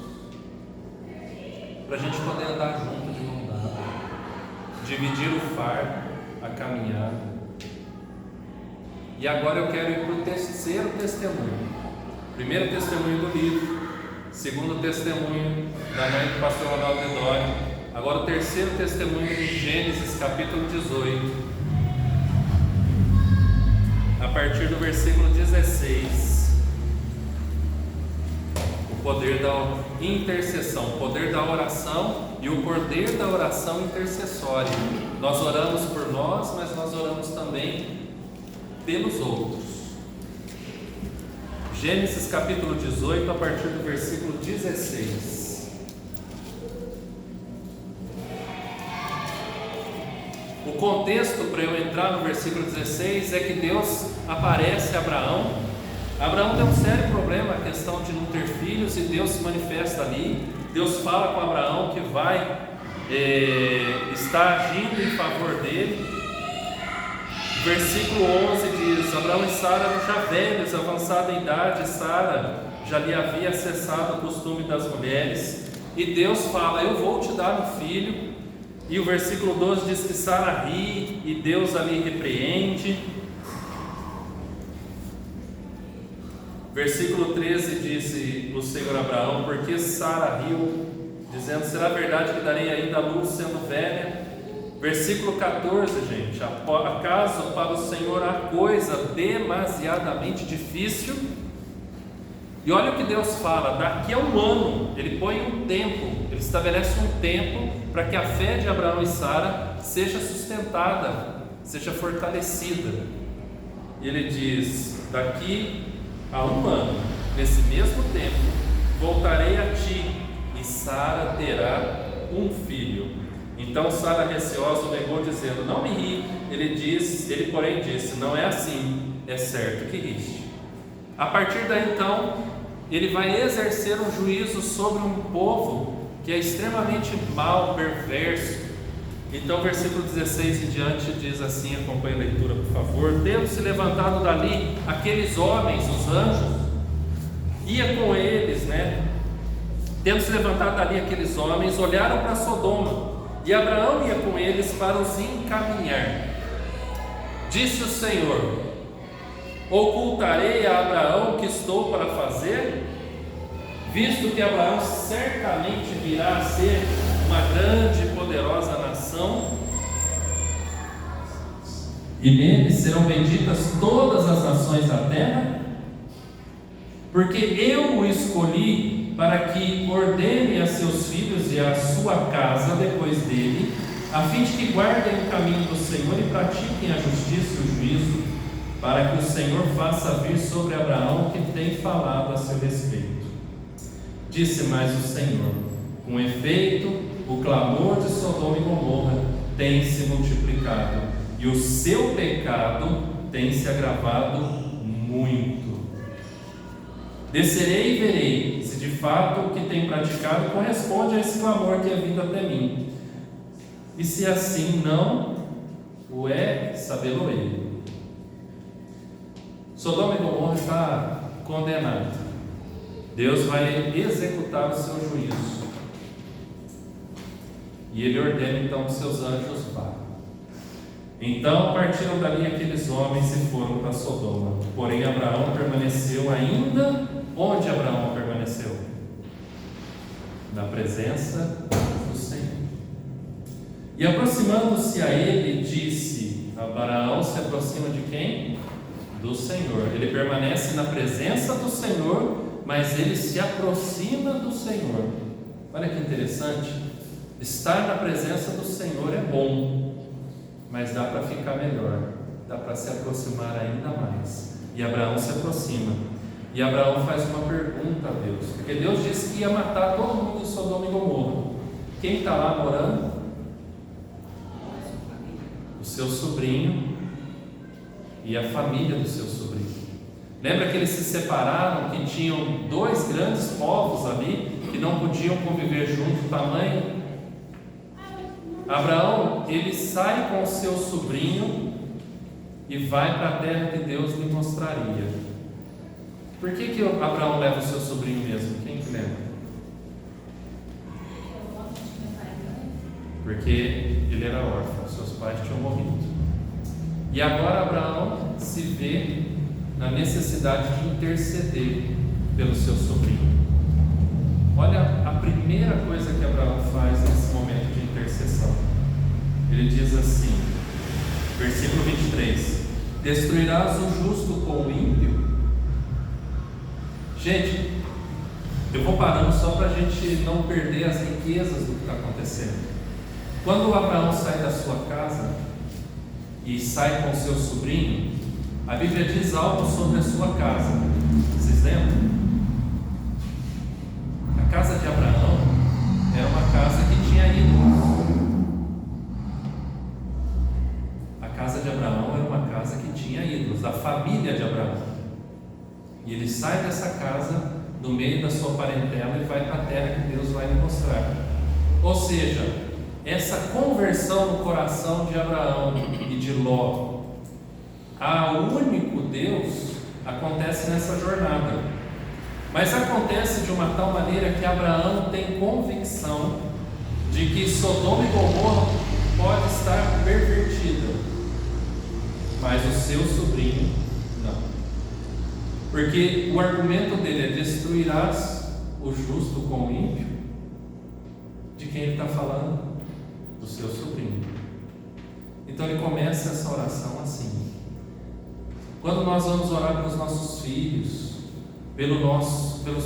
para a gente poder andar junto de mão dada, dividir o fardo, a caminhada. E agora eu quero ir para o terceiro testemunho. Primeiro testemunho do livro, segundo testemunho da mãe do pastor Ronaldo Lidório. Agora o terceiro testemunho de Gênesis capítulo 18, a partir do versículo 16. O poder da intercessão, o poder da oração e o poder da oração intercessória. Nós oramos por nós, mas nós oramos também pelos outros. Gênesis capítulo 18, a partir do versículo 16. O contexto para eu entrar no versículo 16 é que Deus aparece a Abraão. Abraão tem um sério problema, a questão de não ter filhos, e Deus se manifesta ali. Deus fala com Abraão que vai estar agindo em favor dele. Versículo 11 diz: Abraão e Sara eram já velhos, avançada em idade. Sara já lhe havia cessado o costume das mulheres, e Deus fala: eu vou te dar um filho. E o versículo 12 diz que Sara ri, e Deus ali repreende. Versículo 13 disse o Senhor a Abraão: porque Sara riu, dizendo: será verdade que darei ainda a luz sendo velha? Versículo 14, gente: acaso para o Senhor há coisa demasiadamente difícil? E olha o que Deus fala: daqui a um ano, Ele põe um tempo, Ele estabelece um tempo para que a fé de Abraão e Sara seja sustentada, seja fortalecida. E Ele diz: daqui a um ano, nesse mesmo tempo, voltarei a ti, e Sara terá um filho. Então Sara, receosa, negou, dizendo: não me ri. Ele porém disse: não é assim, é certo que riste. A partir daí então, ele vai exercer um juízo sobre um povo que é extremamente mau, perverso. Então versículo 16 em diante diz assim, acompanhe a leitura por favor: tendo se levantado dali aqueles homens, os anjos, ia com eles, tendo se levantado dali aqueles homens, olharam para Sodoma, e Abraão ia com eles para os encaminhar. Disse o Senhor: ocultarei a Abraão o que estou para fazer, visto que Abraão certamente virá a ser uma grande e poderosa nação, e nele serão benditas todas as nações da terra? porque eu o escolhi para que ordene a seus filhos e a sua casa depois dele, a fim de que guardem o caminho do Senhor e pratiquem a justiça e o juízo, para que o Senhor faça vir sobre Abraão o que tem falado a seu respeito. Disse mais o Senhor: com efeito, o clamor de Sodoma e Gomorra tem se multiplicado, e o seu pecado tem se agravado muito. Descerei e verei se de fato o que tem praticado corresponde a esse clamor que é vindo até mim. E se assim não o é, sabê-lo-ei. Sodoma e Gomorra está condenado. Deus vai executar o seu juízo. E ele ordena então que seus anjos vá. Então partiram dali aqueles homens e foram para Sodoma. Porém Abraão permaneceu ainda. Onde Abraão permaneceu? Na presença do Senhor. E aproximando-se a ele, disse: Abraão se aproxima de quem? Do Senhor. Ele permanece na presença do Senhor, mas ele se aproxima do Senhor. Olha que interessante. Estar na presença do Senhor é bom, mas dá para ficar melhor, dá para se aproximar ainda mais. E Abraão se aproxima. E Abraão faz uma pergunta a Deus, porque Deus disse que ia matar todo mundo de Sodoma e Gomorra. Quem está lá morando? O seu sobrinho e a família do seu sobrinho. Lembra que eles se separaram, que tinham dois grandes povos ali, que não podiam conviver junto, tamanho? Abraão, ele sai com o seu sobrinho e vai para a terra que Deus lhe mostraria. Por que Abraão leva o seu sobrinho mesmo? Quem que lembra? Porque ele era órfão, seus pais tinham morrido. E agora Abraão se vê na necessidade de interceder pelo seu sobrinho. Olha a primeira coisa que Abraão faz nesse momento de intercessão. Ele diz assim, versículo 23: destruirás o justo com o ímpio? Gente, eu vou parando só para a gente não perder as riquezas do que está acontecendo. Quando Abraão sai da sua casa e sai com seu sobrinho, a Bíblia diz algo sobre a sua casa. Vocês lembram? A casa de Abraão era uma casa que tinha ídolos. A casa de Abraão era uma casa que tinha ídolos, da família de Abraão. E ele sai dessa casa, no meio da sua parentela, e vai para a terra que Deus vai lhe mostrar. Ou seja, essa conversão no coração de Abraão e de Ló ao único Deus acontece nessa jornada. Mas acontece de uma tal maneira que Abraão tem convicção de que Sodoma e Gomorra pode estar pervertida, mas o seu sobrinho não. Porque o argumento dele é: destruirás o justo com o ímpio. De quem ele está falando? Do seu sobrinho. Então ele começa essa oração assim. Quando nós vamos orar pelos nossos filhos, pelos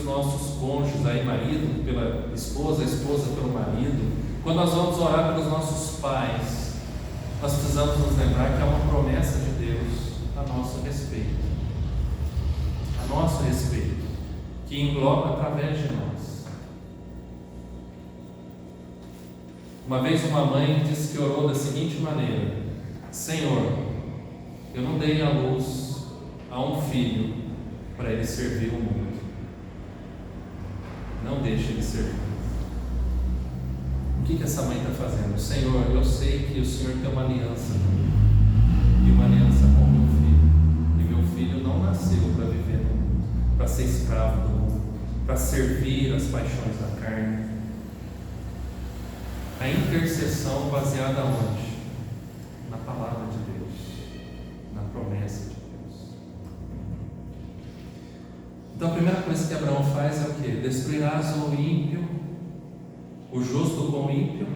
nossos cônjuges aí, marido, pela esposa, a esposa pelo marido, quando nós vamos orar pelos nossos pais, nós precisamos nos lembrar que há uma promessa de Deus a nosso respeito. A nosso respeito, que engloba através de nós. Uma vez uma mãe disse que orou da seguinte maneira: Senhor, eu não dei a luz a um filho para ele servir o mundo. Não deixe ele servir. O que essa mãe está fazendo? Senhor, eu sei que o Senhor tem uma aliança comigo, e uma aliança com meu filho. E meu filho não nasceu para viver no mundo, para ser escravo do mundo, para servir as paixões da carne. A intercessão baseada onde? Na palavra de Deus, na promessa de Deus. Então a primeira coisa que Abraão faz é o quê? Destruirás o ímpio, o justo com o ímpio.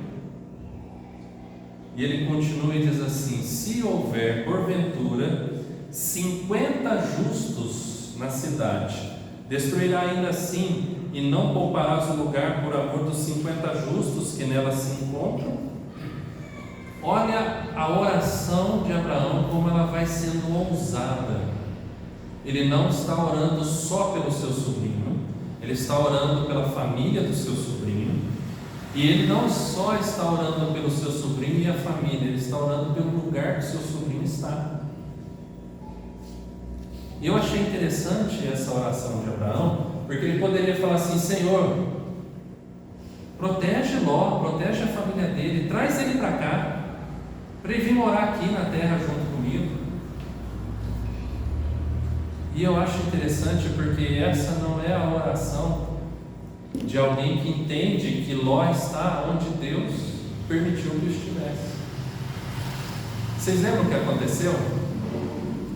E ele continua e diz assim: se houver porventura 50 justos na cidade, Destruirá ainda assim, e não pouparás o lugar por amor dos 50 justos que nela se encontram? Olha a oração de Abraão, como ela vai sendo ousada. Ele não está orando só pelo seu sobrinho, ele está orando pela família do seu sobrinho, e ele não só está orando pelo seu sobrinho e a família, ele está orando pelo lugar que seu sobrinho está. E eu achei interessante essa oração de Abraão, porque ele poderia falar assim: Senhor, protege Ló, protege a família dele, traz ele para cá, para ele vir morar aqui na terra junto comigo. E eu acho interessante porque essa não é a oração de alguém que entende que Ló está onde Deus permitiu que estivesse. Vocês lembram o que aconteceu?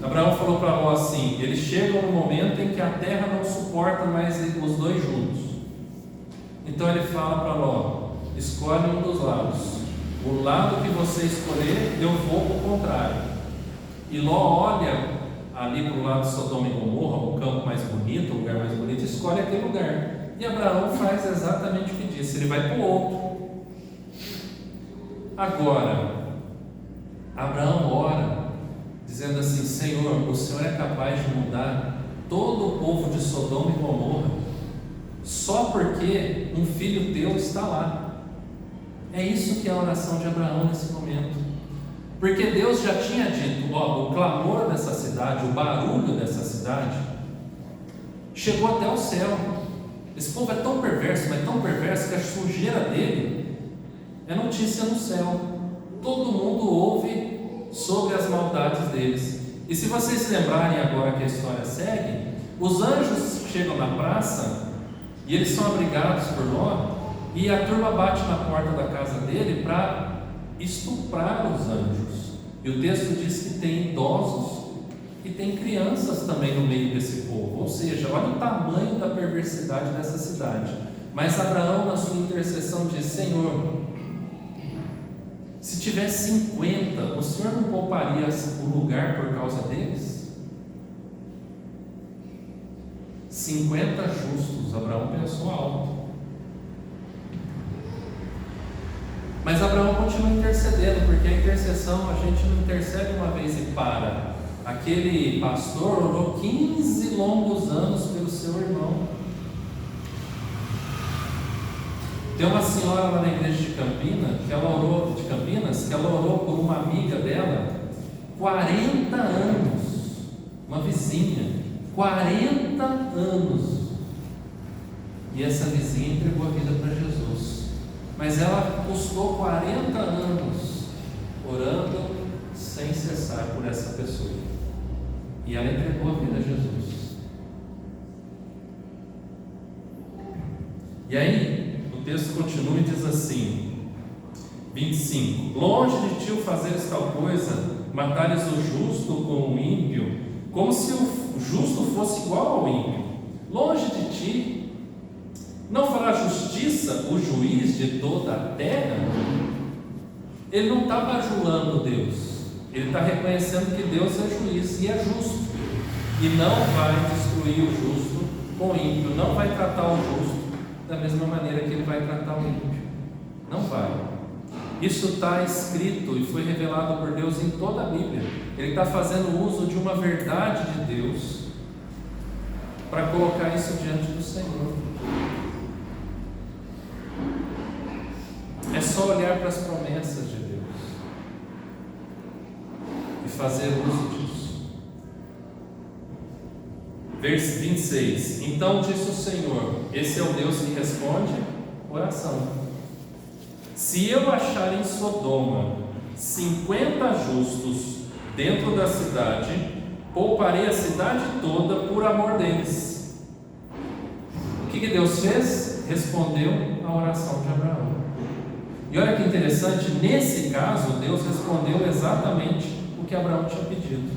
Abraão falou para Ló assim: eles chegam no momento em que a terra não suporta mais os dois juntos. Então ele fala para Ló: escolhe um dos lados, o lado que você escolher eu vou para o contrário. E Ló olha ali para o lado de Sodoma e Gomorra, o campo mais bonito, o lugar mais bonito, escolhe aquele lugar. E Abraão faz exatamente o que disse, ele vai para o outro. Agora, Abraão ora, dizendo assim: Senhor, o Senhor é capaz de mudar todo o povo de Sodoma e Gomorra, só porque um filho teu está lá. É isso que é a oração de Abraão nesse momento. Porque Deus já tinha dito: o clamor dessa cidade, o barulho dessa cidade, chegou até o céu. Esse povo é tão perverso, mas tão perverso, que a sujeira dele é notícia no céu. Todo mundo ouve sobre as maldades deles. E se vocês se lembrarem agora que a história segue, os anjos chegam na praça e eles são abrigados por Ló, e a turma bate na porta da casa dele para estuprar os anjos. E o texto diz que tem idosos e tem crianças também no meio desse povo. Ou seja, olha o tamanho da perversidade dessa cidade. Mas Abraão, na sua intercessão, diz: Senhor, se tivesse 50, o Senhor não pouparia o lugar por causa deles? 50 justos. Abraão pensou alto. Mas Abraão continua intercedendo, porque a intercessão, a gente não intercede uma vez e para. Aquele pastor orou 15 longos anos pelo seu irmão. Tem uma senhora lá na igreja de Campinas, que ela orou por uma amiga dela 40 anos, uma vizinha, 40 anos. E essa vizinha entregou a vida para Jesus. Mas ela custou 40 anos orando sem cessar por essa pessoa. E ela entregou a vida a Jesus. E aí, o texto continua e diz assim, 25: longe de ti o fazeres tal coisa, matares o justo com o ímpio, como se o justo fosse igual ao ímpio. Longe de ti não fará justiça o juiz de toda a terra? Ele não está bajulando Deus, ele está reconhecendo que Deus é juiz e é justo, e não vai destruir o justo com o ímpio, não vai tratar o justo da mesma maneira que ele vai tratar o ímpio, não vai. Isso está escrito e foi revelado por Deus em toda a Bíblia. Ele está fazendo uso de uma verdade de Deus para colocar isso diante do Senhor. É só olhar para as promessas de Deus e fazer uso disso. Verso 26: então disse o Senhor, esse é o Deus que responde oração: se eu achar em Sodoma 50 justos dentro da cidade, pouparei a cidade toda por amor deles. O que Deus fez? Respondeu a oração de Abraão. E olha que interessante, nesse caso, Deus respondeu exatamente o que Abraão tinha pedido.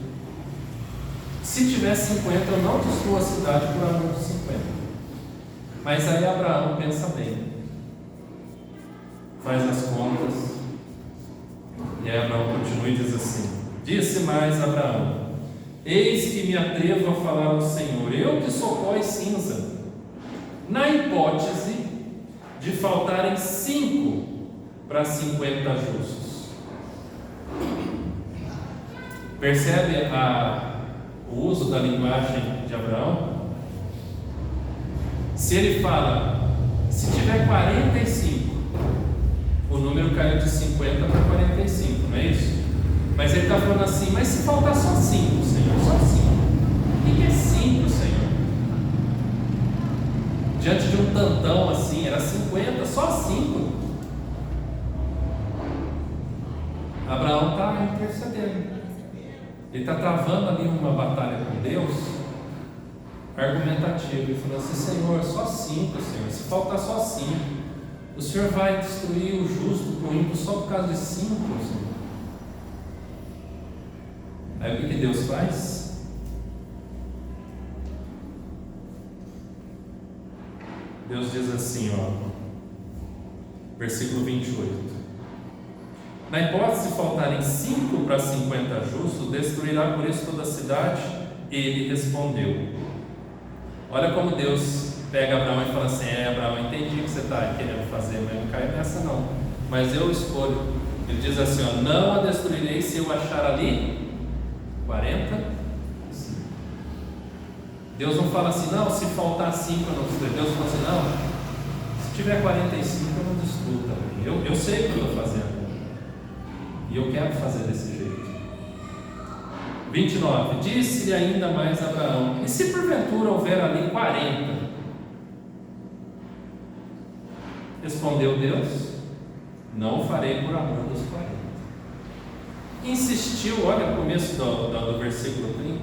Se tivesse 50, eu não destruo a cidade por amor dos 50. Mas aí Abraão pensa bem, faz as contas, e aí Abraão continua e diz assim: disse mais Abraão: Eis que me atrevo a falar ao Senhor, eu que sou pó e cinza, na hipótese de faltarem 5 para 50 justos. Percebe o uso da linguagem de Abraão? Se ele fala, se tiver 45, o número caiu de 50 para 45, não é isso? Mas ele está falando assim, mas se faltar só 5, Senhor, só 5. O que é 5, Senhor? Diante de um tantão assim, era 50, só 5. Abraão está intercedendo. Ele está travando ali uma batalha com Deus, argumentativa, e falando assim, Senhor, só 5, Senhor, se faltar só 5, o Senhor vai destruir o justo com o ímpio só por causa de 5, Senhor. Aí o que Deus faz? Deus diz assim, versículo 28. Na hipótese de faltarem 5 para 50 justos, destruirá por isso toda a cidade? Ele respondeu. Olha como Deus pega Abraão e fala assim, Abraão, entendi o que você está querendo fazer, mas não cai nessa não, mas eu escolho. Ele diz assim, não a destruirei se eu achar ali 40. Deus não fala assim, não, se faltar 5 eu não destruo. Deus fala assim, não, se tiver 45 eu não destruo também. Eu sei o que eu estou fazendo. E eu quero fazer desse jeito. 29. Disse-lhe ainda mais Abraão, e se porventura houver ali 40? Respondeu Deus, não farei por amor dos 40. Insistiu, olha o começo do versículo 30.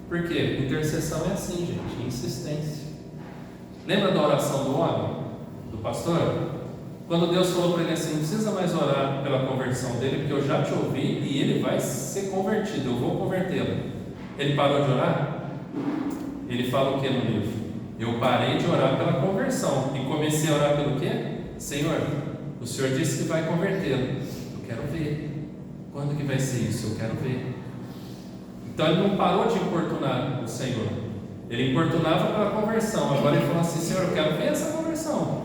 Por quê? Intercessão é assim, gente, insistência. Lembra da oração do homem, do pastor? Quando Deus falou para ele assim, não precisa mais orar pela conversão dele, porque eu já te ouvi e ele vai ser convertido, eu vou convertê-lo. Ele parou de orar? Ele fala o que no livro? Eu parei de orar pela conversão e comecei a orar pelo quê? Senhor, o Senhor disse que vai convertê-lo, eu quero ver. Quando que vai ser isso? Eu quero ver. Então ele não parou de importunar o Senhor, ele importunava pela conversão. Agora ele falou assim, Senhor, eu quero ver essa conversão,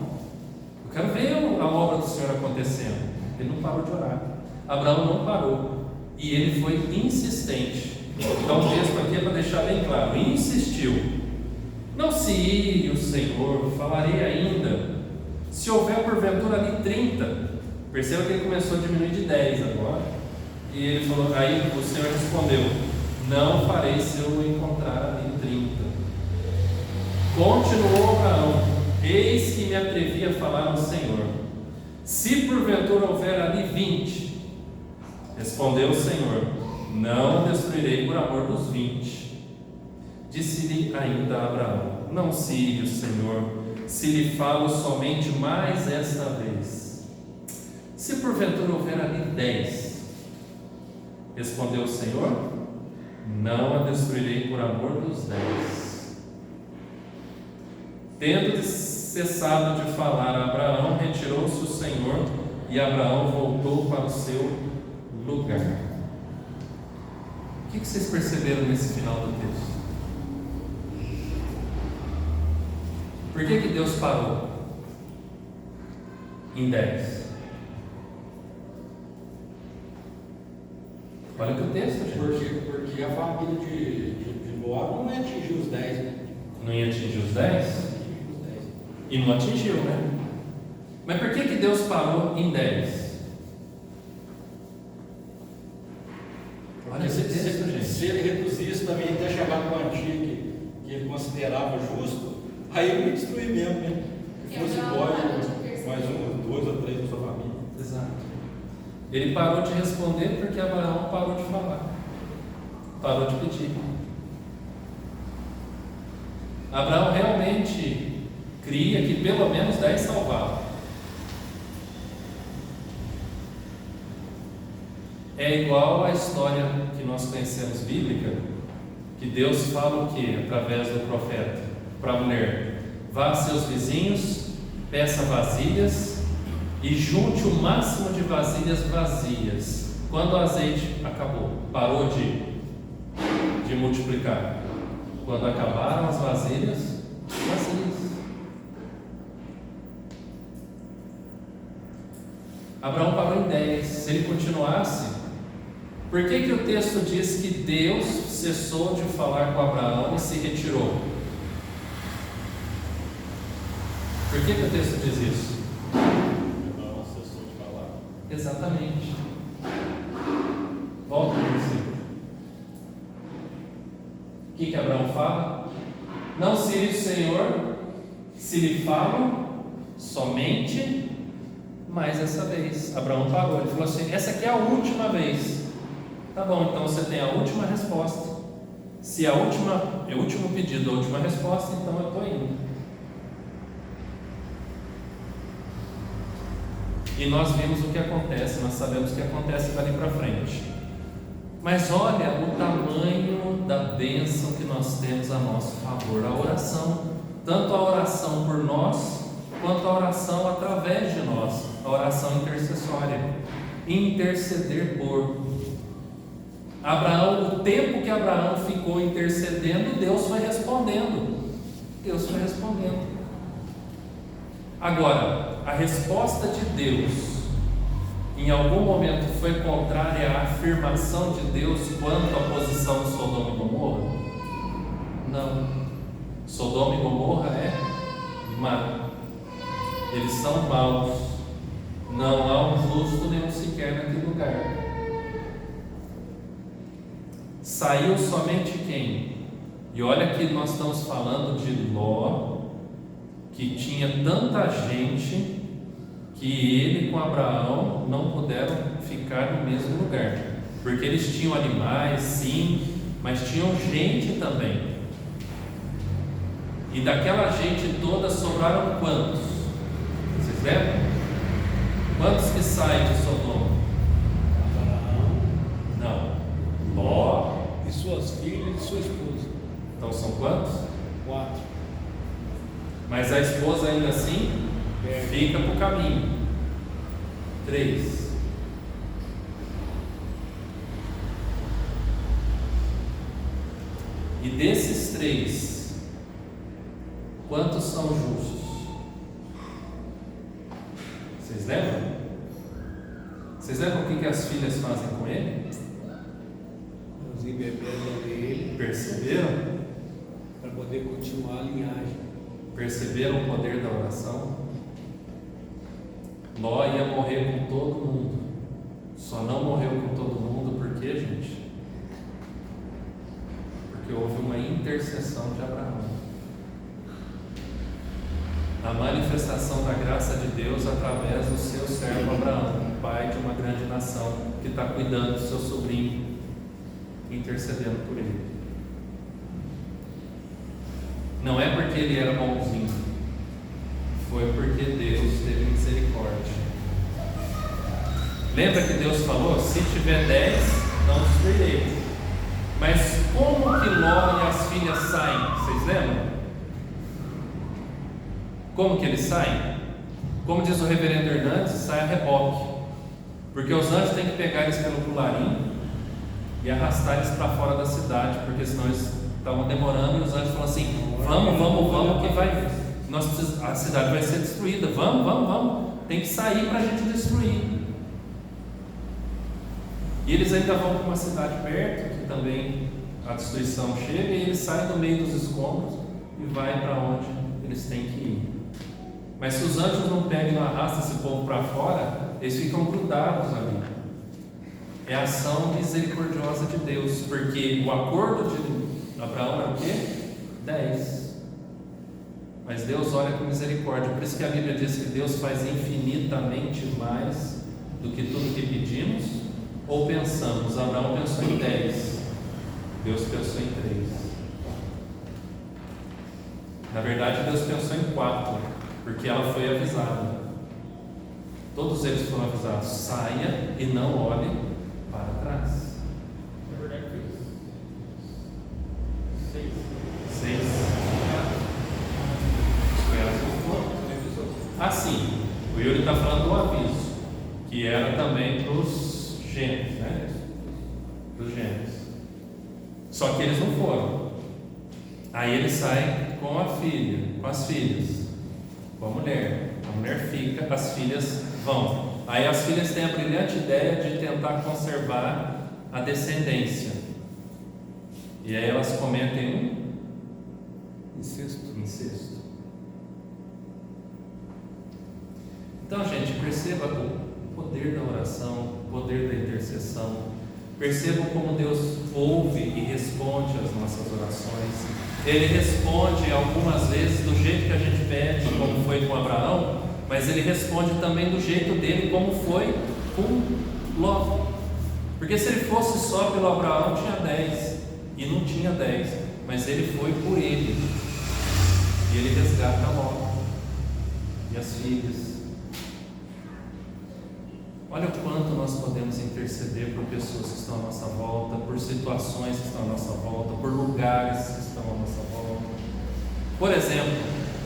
eu quero ver a obra do Senhor acontecendo. Ele não parou de orar. Abraão não parou. E ele foi insistente. Então o texto aqui é para deixar bem claro. Insistiu. Não se ire o Senhor, falarei ainda. Se houver porventura ali 30. Perceba que ele começou a diminuir de 10 agora. E ele falou, aí o Senhor respondeu, não farei se eu encontrar ali 30. Continuou Abraão, eis que me atrevi a falar ao Senhor, se porventura houver ali 20, respondeu o Senhor, não destruirei por amor dos 20. Disse-lhe ainda a Abraão, não se ire o Senhor, se lhe falo somente mais esta vez. Se porventura houver ali 10, respondeu o Senhor, não a destruirei por amor dos 10. Tendo cessado de falar a Abraão, retirou-se o Senhor e Abraão voltou para o seu lugar. O que vocês perceberam nesse final do texto? Por que Deus parou em 10? Olha que o texto, gente. Porque a família de Moab não ia atingir os 10, né? Não ia atingir os 10? E não atingiu, né? Mas por que Deus parou em 10? Olha esse texto, gente. Se ele reduzisse também até chegar no antigo que ele considerava justo, aí ele ia destruir mesmo, né? Se fosse igual mais 1, 2 ou 3 da sua família. Exato. Ele parou de responder porque Abraão parou de falar, parou de pedir. Abraão realmente cria que pelo menos 10 salvavam. É igual à história que nós conhecemos bíblica, que Deus fala o que? Através do profeta para a mulher: vá a seus vizinhos, peça vasilhas e junte o máximo de vasilhas vazias. Quando o azeite acabou, parou de de multiplicar? Quando acabaram as vasilhas vazias. Abraão parou em 10. Se ele continuasse, por que o texto diz que Deus cessou de falar com Abraão e se retirou? Por que o texto diz isso? Abraão cessou de falar. Exatamente. Volta no versículo. O que Abraão fala? Não seria o Senhor se lhe falo somente mais essa vez. Abraão parou, ele falou assim: essa aqui é a última vez. Tá bom, então você tem a última resposta. Se é o último pedido, a última resposta, então eu estou indo. E nós vimos o que acontece, nós sabemos o que acontece dali para frente. Mas olha o tamanho da bênção que nós temos a nosso favor, a oração, tanto a oração por nós, quanto a oração através de nós, a oração intercessória, interceder por Abraão. O tempo que Abraão ficou intercedendo, Deus foi respondendo. Agora, a resposta de Deus em algum momento foi contrária à afirmação de Deus quanto à posição de Sodoma e Gomorra? Não. Sodoma e Gomorra é má. Eles são maus. Não há um justo nenhum sequer naquele lugar. Saiu somente quem? E olha que nós estamos falando de Ló, que tinha tanta gente que ele com Abraão não puderam ficar no mesmo lugar, porque eles tinham animais, sim, mas tinham gente também. E daquela gente toda sobraram quantos? Vocês lembram? Quantos que saem de Sodoma? Abraão. Não. Ló. E suas filhas e sua esposa. Então são quantos? 4. Mas a esposa ainda assim fica para o caminho. 3. E desses 3, quantos são justos? Vocês lembram? Vocês lembram o que as filhas fazem com ele? Os embebedam ele Perceberam? para poder continuar a linhagem. Perceberam o poder da oração? Ló ia morrer com todo mundo. Só não morreu com todo mundo por quê, gente? Porque houve uma intercessão de Abraão. A manifestação da graça de Deus através do seu servo Abraão, pai de uma grande nação, que está cuidando do seu sobrinho, intercedendo por ele. Não é porque ele era bonzinho, foi porque Deus teve misericórdia. Lembra que Deus falou: se tiver 10, não destruirei. Mas como que Ló e as filhas saem? Vocês lembram? Como que eles saem? Como diz o reverendo Hernandes, sai a reboque. Porque os anjos têm que pegar eles pelo colarinho e arrastar eles para fora da cidade, porque senão eles estavam demorando e os anjos falam assim: vamos, que vai, a cidade vai ser destruída, vamos, tem que sair para a gente destruir. E eles ainda vão para uma cidade perto, que também a destruição chega, e eles saem do meio dos escombros e vai para onde eles têm que ir. Mas se os anjos não pegam e não arrastam esse povo para fora, eles ficam grudados ali. É a ação misericordiosa de Deus, porque o acordo de Abraão era o quê? 10. Mas Deus olha com misericórdia. Por isso que a Bíblia diz que Deus faz infinitamente mais do que tudo que pedimos ou pensamos. Abraão pensou em 10, Deus pensou em 3. Na verdade, Deus pensou em 4, porque ela foi avisada. Todos eles foram avisados: saia e não olhe para trás. Na verdade, foi 6. 6. Assim, o Yuri está falando do aviso, que era também para os gêmeos, né? Para os gêmeos. Só que eles não foram. Aí ele sai com a filha, com as filhas, com a mulher fica, as filhas vão. Aí as filhas têm a brilhante ideia de tentar conservar a descendência, e aí elas cometem um incesto. Então, gente, perceba o poder da oração, o poder da intercessão. Percebam como Deus ouve e responde às nossas orações. Ele responde algumas vezes do jeito que a gente pede, como foi com Abraão, mas Ele responde também do jeito dele, como foi com Ló. Porque se ele fosse só pelo Abraão, tinha 10, e não tinha 10, mas ele foi por ele, e ele resgata Ló e as filhas. Olha o quanto nós podemos interceder por pessoas que estão à nossa volta, por situações que estão à nossa volta, por lugares que estão à nossa volta. Por exemplo,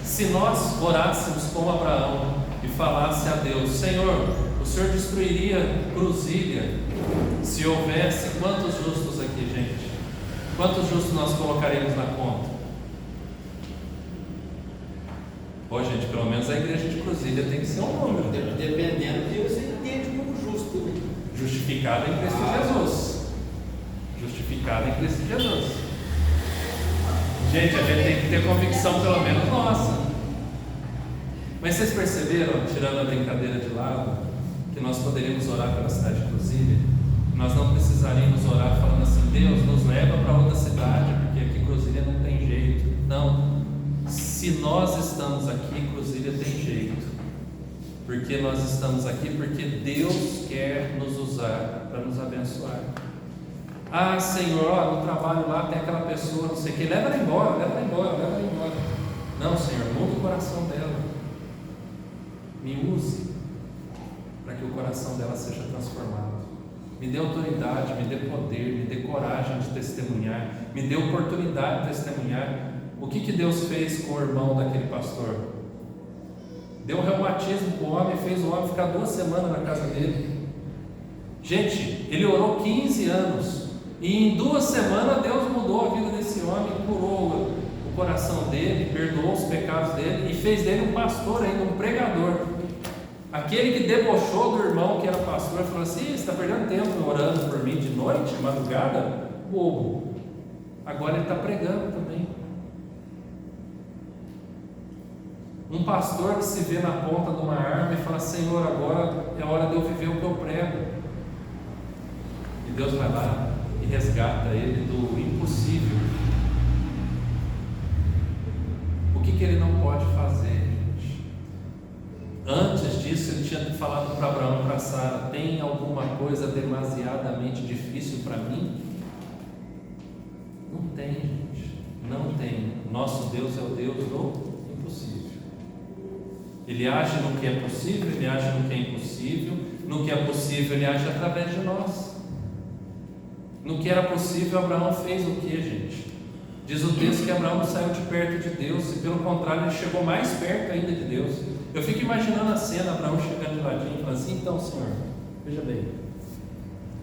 se nós orássemos como Abraão e falasse a Deus: Senhor, o Senhor destruiria Cruzília se houvesse quantos justos aqui, gente? Quantos justos nós colocaríamos na conta? Pô, gente, pelo menos a igreja de Cruzília tem que ser um número. Dependendo do que você entende como justo, né? Justificado em Cristo Jesus. Justificado em Cristo Jesus. Gente, a gente tem que ter convicção, pelo menos nossa. Mas vocês perceberam, tirando a brincadeira de lado, que nós poderíamos orar pela cidade de Cruzília? Nós não precisaríamos orar falando assim: Deus, nos leva para outra cidade, porque aqui Cruzília não tem jeito. Não. Se nós estamos aqui, Cruzília tem jeito. Porque nós estamos aqui porque Deus quer nos usar para nos abençoar. Ah, Senhor, no trabalho lá tem aquela pessoa, não sei o que, leva ela embora, leva ela embora, leva ela embora. Não, Senhor, muda o coração dela. Me use para que o coração dela seja transformado. Me dê autoridade, me dê poder, me dê coragem de testemunhar, me dê oportunidade de testemunhar. O que Deus fez com o irmão daquele pastor? Deu um reumatismo para o homem, fez o homem ficar 2 semanas na casa dele. Gente, ele orou 15 anos, e em 2 semanas Deus mudou a vida desse homem, curou o coração dele, perdoou os pecados dele e fez dele um pastor ainda, um pregador. Aquele que debochou do irmão que era pastor, falou assim: você está perdendo tempo orando por mim de noite, de madrugada? Bobo. Agora ele está pregando também. Um pastor que se vê na ponta de uma arma e fala: Senhor, agora é hora de eu viver o que eu prego. E Deus vai lá e resgata ele do impossível. O que ele não pode fazer, gente? Antes disso, ele tinha falado para Abraão e para Sara: tem alguma coisa demasiadamente difícil para mim? Não tem, gente. Não tem. Nosso Deus é o Deus do impossível. Ele age no que é possível, ele age no que é impossível. No que é possível, ele age através de nós. No que era possível, Abraão fez o que, gente? Diz o texto que Abraão não saiu de perto de Deus, e pelo contrário, ele chegou mais perto ainda de Deus. Eu fico imaginando a cena, Abraão chegando de ladinho e falando assim: então, Senhor, veja bem,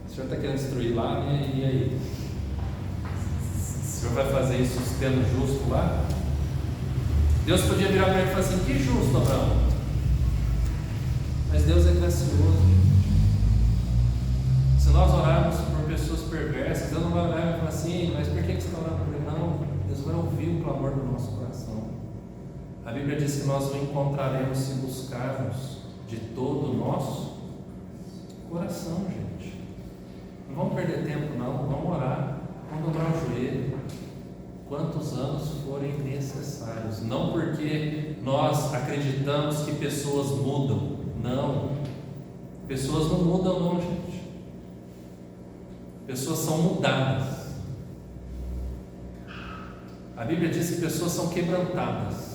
o Senhor está querendo destruir lá, e aí? O Senhor vai fazer isso sendo justo lá? Deus podia virar para ele e falar assim: que justo, Abraão. Mas Deus é gracioso. Se nós orarmos por pessoas perversas, Deus não vai orar e falar assim: mas por que você está orando por ele? Não, Deus vai ouvir o clamor do nosso coração. A Bíblia diz que nós o encontraremos se buscarmos de todo o nosso coração, gente. Não vamos perder tempo não, vamos orar, vamos dobrar o joelho, quantos anos forem necessários. Não porque nós acreditamos que pessoas mudam, não. Pessoas não mudam não, gente. Pessoas são mudadas. A Bíblia diz que pessoas são quebrantadas.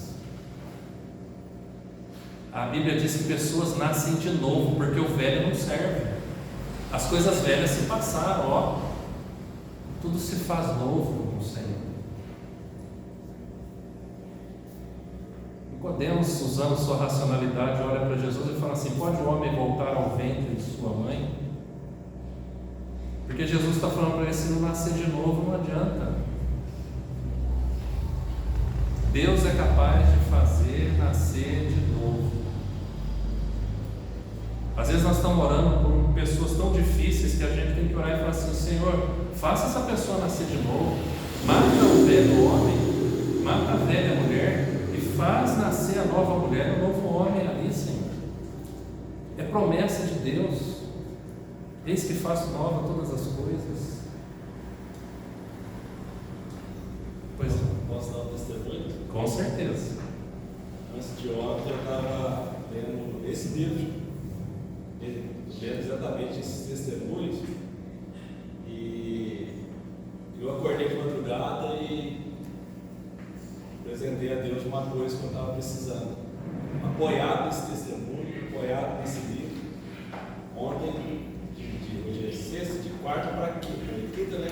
A Bíblia diz que pessoas nascem de novo, porque o velho não serve. As coisas velhas se passaram, ó. Tudo se faz novo no Senhor. Nicodemos, usando sua racionalidade, olha para Jesus e fala assim: pode o homem voltar ao ventre de sua mãe? Porque Jesus está falando para ele: se não nascer de novo, não adianta. Deus é capaz de fazer nascer de novo. Às vezes nós estamos orando por pessoas tão difíceis que a gente tem que orar e falar assim: Senhor, faça essa pessoa nascer de novo. Mata o velho homem, mata a velha mulher e faz nascer a nova mulher, o novo homem ali, Senhor. É promessa de Deus. Eis que faço nova todas as coisas. Pois é. Posso dar um testemunho? Com certeza. Antes de ontem eu estava lendo esse livro, lendo exatamente esses testemunhos, e eu acordei de madrugada e apresentei a Deus uma coisa que eu estava precisando, apoiado nesse testemunho, apoiado nesse livro. Ontem, hoje é sexta, de quarta para quinta, né?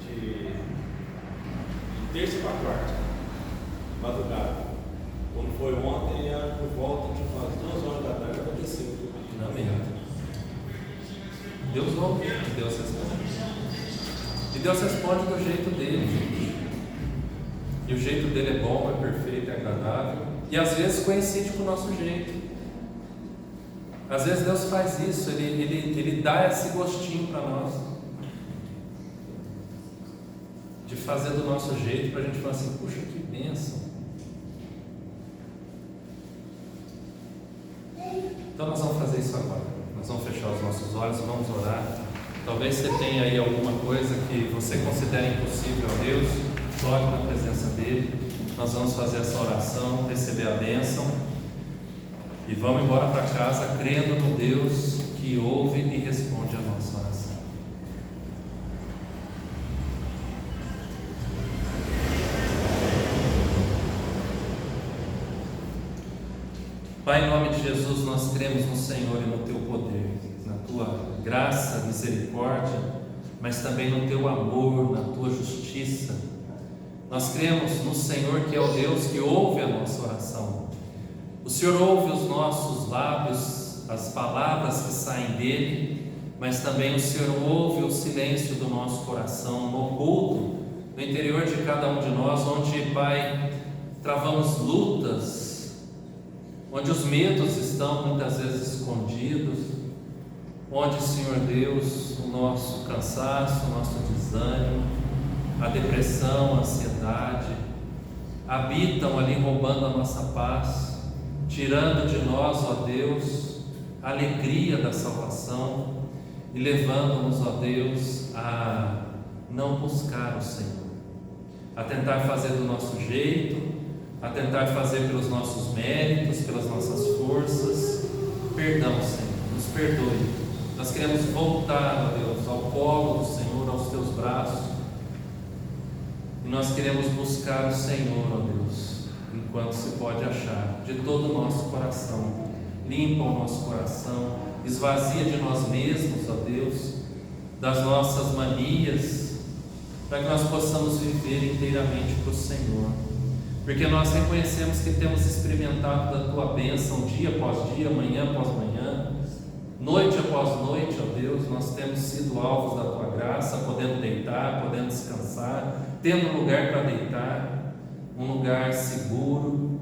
De terça para quarta, madrugada. Quando foi ontem, por volta de umas 2 horas da tarde, aconteceu o que eu pedi. Amém. Deus ouve e Deus responde. E Deus responde do jeito dele, gente. E o jeito dele é bom, é perfeito, é agradável. E às vezes coincide com o nosso jeito. Às vezes Deus faz isso, Ele dá esse gostinho para nós. De fazer do nosso jeito, para a gente falar assim: puxa, que bênção. Então nós vamos fazer isso agora. Nós vamos fechar os nossos olhos, vamos orar. Talvez você tenha aí alguma coisa que você considere impossível a Deus. Chore na presença dele. Nós vamos fazer essa oração, receber a bênção e vamos embora para casa crendo no Deus que ouve e responde a nossa oração. Pai, em nome de Jesus, nós cremos no Senhor e no Teu poder, na Tua graça, misericórdia, mas também no Teu amor, na Tua justiça. Nós cremos no Senhor, que é o Deus que ouve a nossa oração. O Senhor ouve os nossos lábios, as palavras que saem dele, mas também o Senhor ouve o silêncio do nosso coração, no oculto, no interior de cada um de nós, onde, Pai, travamos lutas, onde os medos estão muitas vezes escondidos, onde, Senhor Deus, o nosso cansaço, o nosso desânimo, a depressão, a ansiedade, habitam ali roubando a nossa paz, tirando de nós, ó Deus, a alegria da salvação e levando-nos, ó Deus, a não buscar o Senhor, a tentar fazer do nosso jeito, a tentar fazer pelos nossos méritos, pelas nossas forças. Perdão, Senhor, nos perdoe. Nós queremos voltar, ó Deus, ao colo do Senhor, aos Teus braços, e nós queremos buscar o Senhor, ó Deus, enquanto se pode achar, de todo o nosso coração. Limpa o nosso coração, esvazia de nós mesmos, ó Deus, das nossas manias, para que nós possamos viver inteiramente para o Senhor. Porque nós reconhecemos que temos experimentado da Tua bênção dia após dia, manhã após manhã, noite após noite, ó Deus. Nós temos sido alvos da Tua graça, podendo deitar, podendo descansar, tendo um lugar para deitar, um lugar seguro,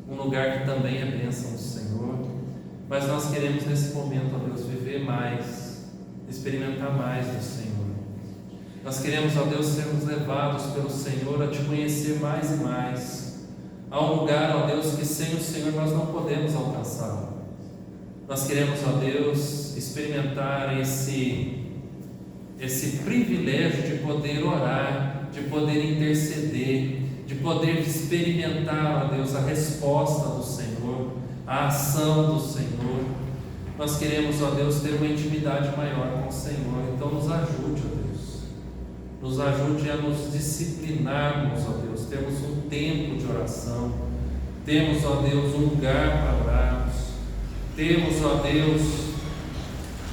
um lugar que também é bênção do Senhor. Mas nós queremos nesse momento, ó Deus, viver mais, experimentar mais do Senhor. Nós queremos, ó Deus, sermos levados pelo Senhor a Te conhecer mais e mais, a um lugar, ó Deus, que sem o Senhor nós não podemos alcançar. Nós queremos, ó Deus, experimentar esse privilégio de poder orar, de poder interceder, de poder experimentar, ó Deus, a resposta do Senhor, a ação do Senhor. Nós queremos, ó Deus, ter uma intimidade maior com o Senhor. Então nos ajude, ó Deus. Nos ajude a nos disciplinarmos, ó Deus, temos um tempo de oração, temos, ó Deus, um lugar para orarmos, temos, ó Deus,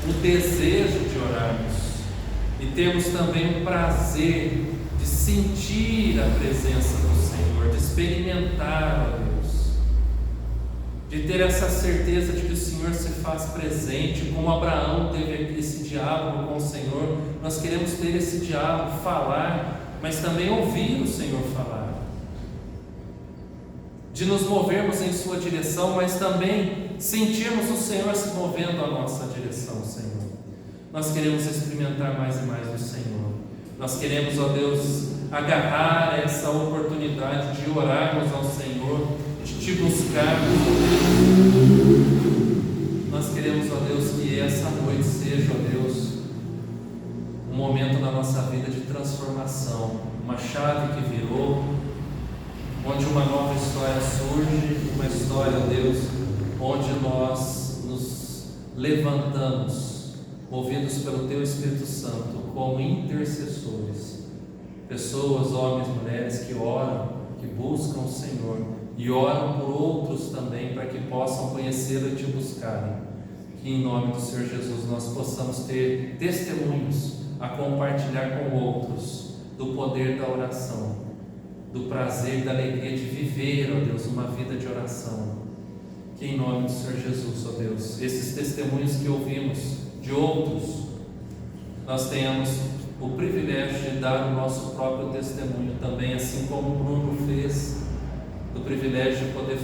um desejo de orarmos, e temos também o prazer de sentir a presença do Senhor, de experimentar, ó Deus, de ter essa certeza de que o Senhor se faz presente, como Abraão teve esse diálogo com o Senhor. Nós queremos ter esse diálogo, falar, mas também ouvir o Senhor falar, de nos movermos em sua direção, mas também sentirmos o Senhor se movendo a nossa direção, Senhor. Nós queremos experimentar mais e mais do Senhor. Nós queremos, ó Deus, agarrar essa oportunidade de orarmos ao Senhor, de te buscarmos, ó Deus. Nós queremos, ó Deus, que essa noite seja, ó Deus, um momento na nossa vida de transformação, uma chave que virou, onde uma nova história surge, uma história, ó Deus, onde nós nos levantamos, movidos pelo Teu Espírito Santo, como intercessores, pessoas, homens, mulheres que oram, que buscam o Senhor e oram por outros também, para que possam conhecê-lo e Te buscarem. Que em nome do Senhor Jesus nós possamos ter testemunhos a compartilhar com outros do poder da oração, do prazer e da alegria de viver, ó Deus, uma vida de oração. Que em nome do Senhor Jesus, ó Deus, esses testemunhos que ouvimos de outros, nós tenhamos o privilégio de dar o nosso próprio testemunho também, assim como o Bruno fez, do privilégio de poder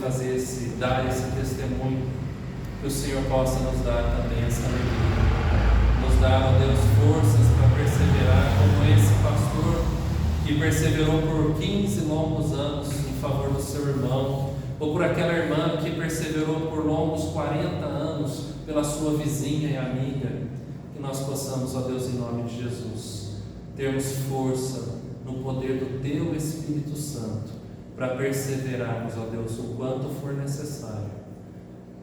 dar esse testemunho, que o Senhor possa nos dar também essa alegria, nos dar, ó Deus, forças para perseverar, como esse pastor que perseverou por 15 longos anos em favor do seu irmão, ou por aquela irmã que perseverou por longos 40 anos pela sua vizinha e amiga. Que nós possamos, ó Deus, em nome de Jesus, termos força no poder do Teu Espírito Santo para perseverarmos, ó Deus, o quanto for necessário,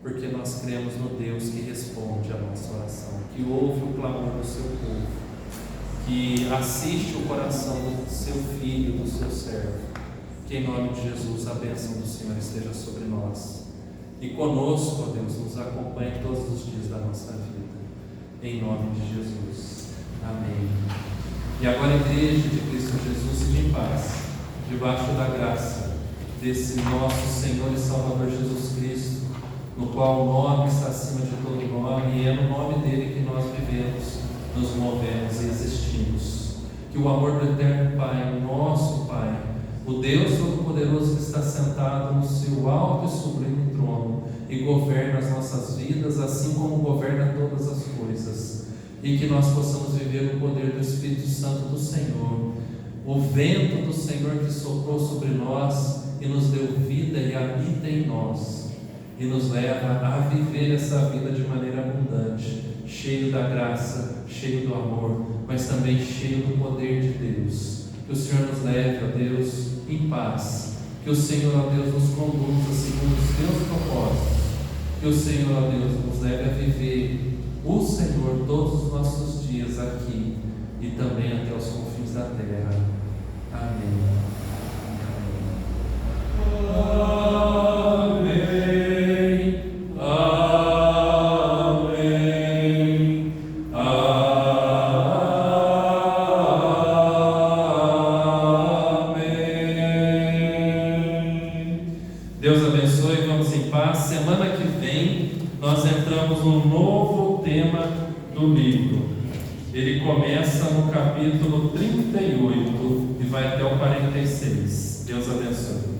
porque nós cremos no Deus que responde a nossa oração, que ouve o clamor do Seu povo, que assiste o coração do Seu Filho, do Seu servo. Que em nome de Jesus a bênção do Senhor esteja sobre nós e conosco, ó Deus, nos acompanhe todos os dias da nossa vida, em nome de Jesus, amém. E agora, Igreja de Cristo Jesus, fique em paz, debaixo da graça desse nosso Senhor e Salvador Jesus Cristo, no qual o nome está acima de todo nome, e é no nome dele que nós vivemos, nos movemos e existimos. Que o amor do eterno Pai, nosso Pai, o Deus Todo-Poderoso que está sentado no seu alto e sublime trono e governa as nossas vidas, assim como governa todas as coisas, e que nós possamos viver o poder do Espírito Santo do Senhor, o vento do Senhor que soprou sobre nós e nos deu vida e habita em nós, e nos leva a viver essa vida de maneira abundante, cheio da graça, cheio do amor, mas também cheio do poder de Deus. Que o Senhor nos leve, ó Deus, em paz. Que o Senhor, ó Deus, nos conduza segundo os Teus propósitos. Que o Senhor, ó Deus, nos leve a viver o Senhor todos os nossos dias aqui e também até os confins da terra. Amém. Deus abençoe, vamos em paz. Semana que vem nós entramos num novo tema do livro. Ele começa no capítulo 38 e vai até o 46. Deus abençoe.